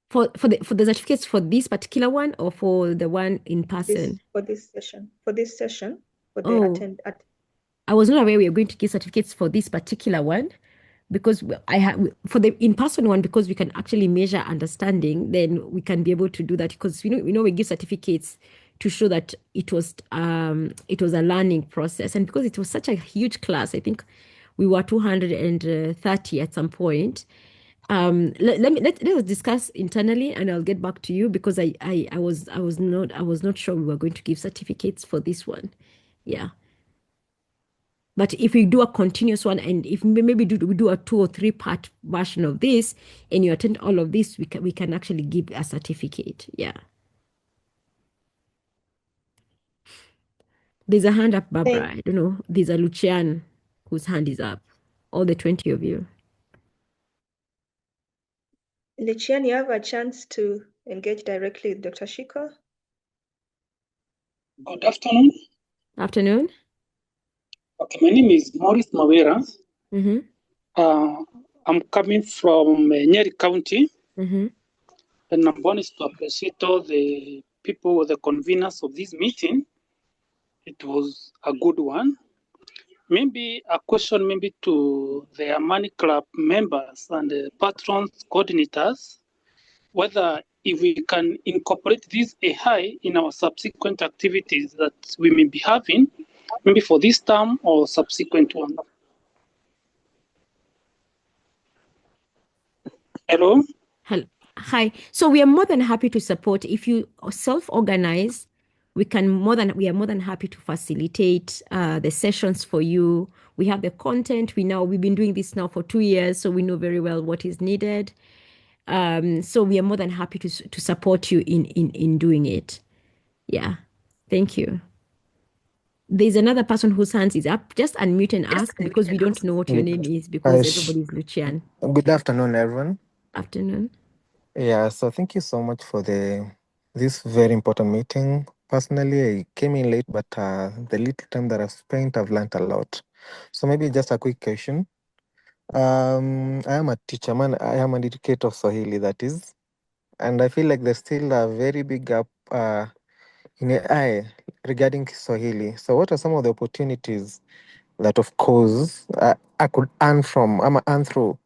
For the certificates for this particular one or for the one in person? For this session. For the Oh. I was not aware we were going to give certificates for this particular one, because I have for the in-person one, because we can actually measure understanding, then we can be able to do that, because we know we give certificates to show that it was a learning process, and because it was such a huge class, I think we were 230 at some point. Let us discuss internally, and I'll get back to you, because I was not sure we were going to give certificates for this one. Yeah. But if we do a continuous one, and if maybe we do a 2 or 3 part version of this, and you attend all of this, we can actually give a certificate. Yeah. There's a hand up, Barbara. I don't know. There's a Lucian whose hand is up. All the 20 of you. Lucian, you have a chance to engage directly with Dr. Shiko. Good afternoon. Afternoon. Okay, my name is Maurice Mawera. Mm-hmm. I'm coming from Nyeri County. Mm-hmm. And I'm wanting to appreciate all the people, the conveners of this meeting. It was a good one. Maybe a question maybe to the Amani Club members and the patrons, coordinators, whether if we can incorporate this AI in our subsequent activities that we may be having, maybe for this term or subsequent one. Hello? Hi. So we are more than happy to support. If you self-organize, we are more than happy to facilitate the sessions for you. We have the content. We've been doing this now for 2 years, so we know very well what is needed. So we are more than happy to support you in doing it. Yeah. Thank you. There's another person whose hands is up. Just unmute and ask, because we don't know what your name is, because everybody's Lucian. Good afternoon, everyone. Afternoon. Yeah, so thank you so much for this very important meeting. Personally, I came in late, but the little time that I've spent, I've learned a lot. So maybe just a quick question. I am a teacher, man. I am an educator of Swahili, that is. And I feel like there's still a very big gap in AI regarding Swahili. So what are some of the opportunities that, of course, I could earn through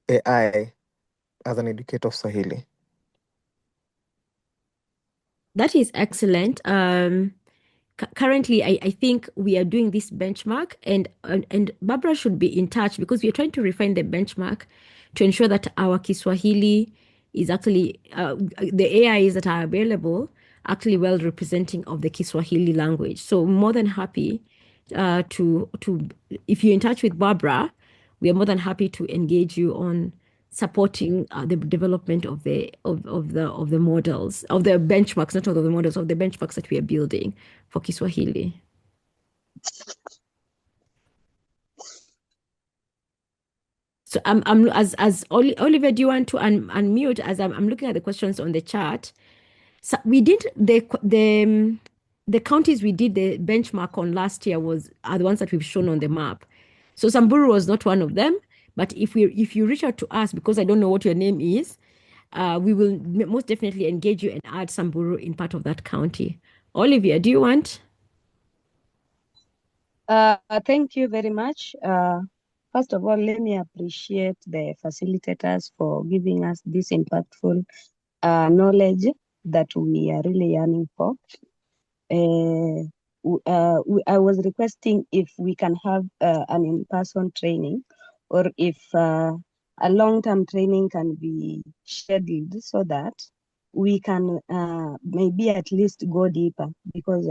AI as an educator of Swahili? That is excellent. Currently, I think we are doing this benchmark, and Barbara should be in touch, because we are trying to refine the benchmark to ensure that our Kiswahili is actually the AIs that are available actually well representing of the Kiswahili language. So more than happy to if you're in touch with Barbara, we are more than happy to engage you on supporting the development of the models, of the benchmarks, not of the models, of the benchmarks that we are building for Kiswahili. So I'm as Oliver, do you want to unmute, as I'm looking at the questions on the chat? So we did the counties we did the benchmark on last year are the ones that we've shown on the map. So Samburu was not one of them, but if you reach out to us, because I don't know what your name is, we will most definitely engage you and add Samburu in part of that county. Olivia, do you want? Thank you very much. First of all, let me appreciate the facilitators for giving us this impactful knowledge that we are really yearning for. I was requesting if we can have an in-person training, or if a long-term training can be scheduled, so that we can maybe at least go deeper, because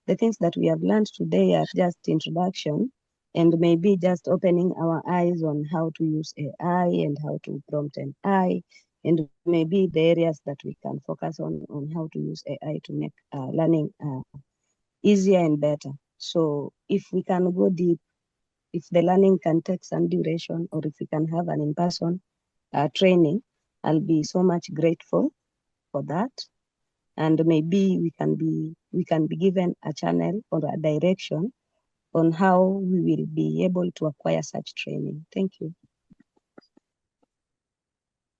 the things that we have learned today are just introduction, and maybe just opening our eyes on how to use AI and how to prompt an AI, and maybe the areas that we can focus on how to use AI to make learning easier and better. So if we can go deep, if the learning can take some duration, or if we can have an in-person training, I'll be so much grateful for that. And maybe we can be given a channel or a direction on how we will be able to acquire such training. Thank you.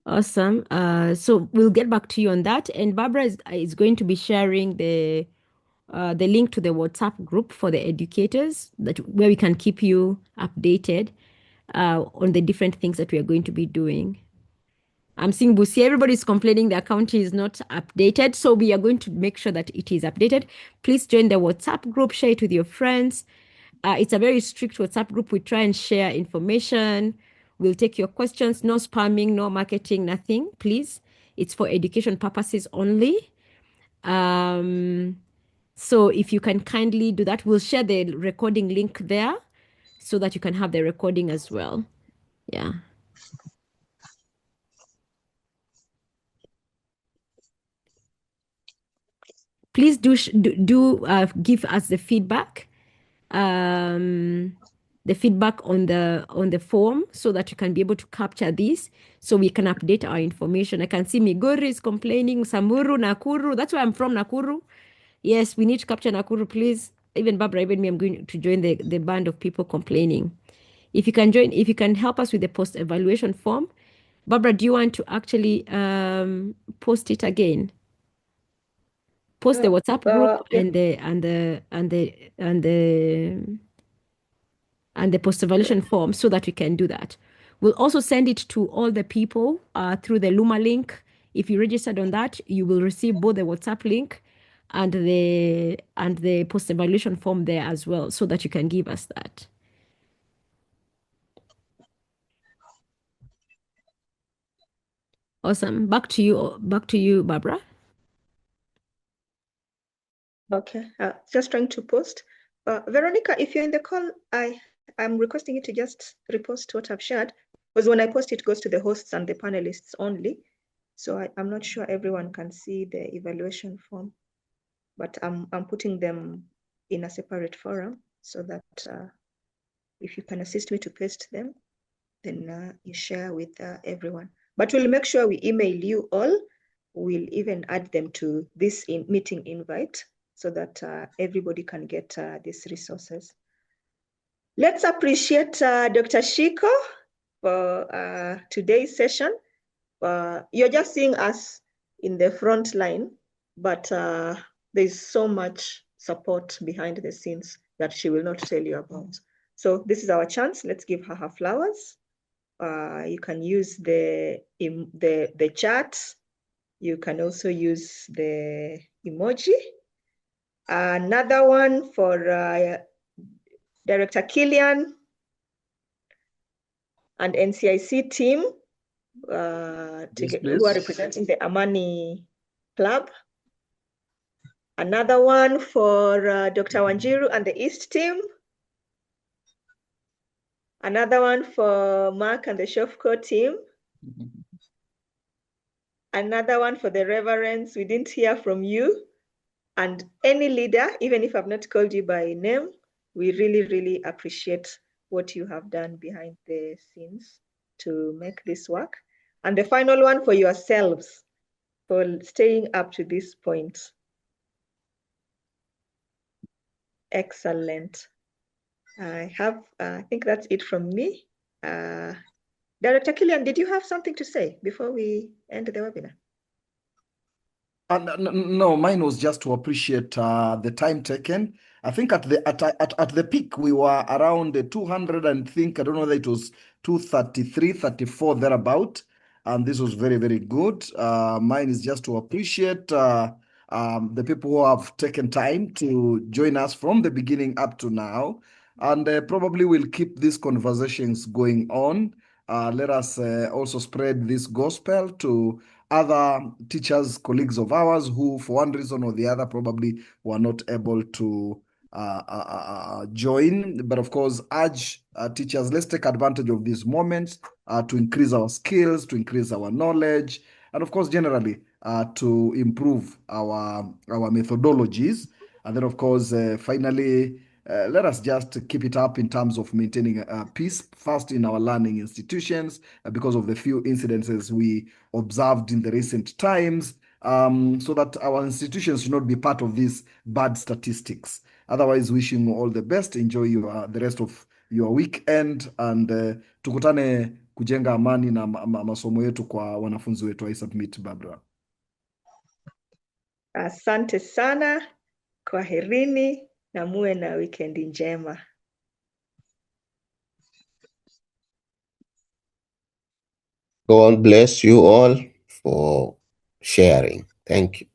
Awesome. So we'll get back to you on that. And Barbara is going to be sharing the link to the WhatsApp group for the educators where we can keep you updated on the different things that we are going to be doing. I'm seeing Busi, everybody's complaining the account is not updated. So we are going to make sure that it is updated. Please join the WhatsApp group, share it with your friends. It's a very strict WhatsApp group. We try and share information. We'll take your questions, no spamming, no marketing, nothing, please. It's for education purposes only. So if you can kindly do that, we'll share the recording link there so that you can have the recording as well. Yeah. Please do give us the feedback on the form so that you can be able to capture this so we can update our information. I can see Migori is complaining, Samuru, Nakuru. That's where I'm from, Nakuru. Yes, we need to capture Nakuru, please. Even Barbara, even me, I'm going to join the band of people complaining. If you can help us with the post-evaluation form. Barbara, do you want to actually post it again? Post the WhatsApp group and the post-evaluation form so that we can do that. We'll also send it to all the people through the Luma link. If you registered on that, you will receive both the WhatsApp link and the post-evaluation form there as well, so that you can give us that. Awesome. Back to you, Barbara. Okay, just trying to post. Veronica, if you're in the call, I'm requesting you to just repost what I've shared, because when I post it goes to the hosts and the panelists only. So I'm not sure everyone can see the evaluation form, but I'm putting them in a separate forum so that if you can assist me to paste them, then you share with everyone. But we'll make sure we email you all. We'll even add them to this meeting invite so that everybody can get these resources. Let's appreciate Dr. Shiko for today's session. You're just seeing us in the front line, but there's so much support behind the scenes that she will not tell you about. So this is our chance. Let's give her flowers. You can use the chat. You can also use the emoji. Another one for Director Killian and NCIC team who are representing the Amani Club. Another one for Dr. Wanjiru and the East team. Another one for Mark and the Shofco team. Another one for the reverends. We didn't hear from you. And any leader, even if I've not called you by name, we really, really appreciate what you have done behind the scenes to make this work. And the final one for yourselves, for staying up to this point. Excellent. I think that's it from me. Director Killian, did you have something to say before we end the webinar? No, mine was just to appreciate the time taken. I think at the peak we were around 200 and think, I don't know whether it was 233, 34 thereabout. And this was very, very good. Mine is just to appreciate the people who have taken time to join us from the beginning up to now. And probably we'll keep these conversations going on. Let us also spread this gospel to other teachers, colleagues of ours who, for one reason or the other, probably were not able to join. But of course, urge teachers, let's take advantage of these moments to increase our skills, to increase our knowledge, and of course, generally, to improve our methodologies. And then, of course, finally, let us just keep it up in terms of maintaining peace first in our learning institutions because of the few incidences we observed in the recent times, so that our institutions should not be part of these bad statistics. Otherwise, wishing you all the best. Enjoy the rest of your weekend, and tukutane kujenga amani na masomo yetu kwa wanafunzi wetu. I submit, Barbara. Asante sana, kwaherini na muwe na wikendi njema. God bless you all for sharing. Thank you.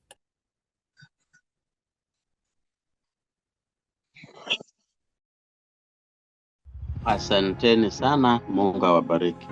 Asanteni sana, Mungu awabariki.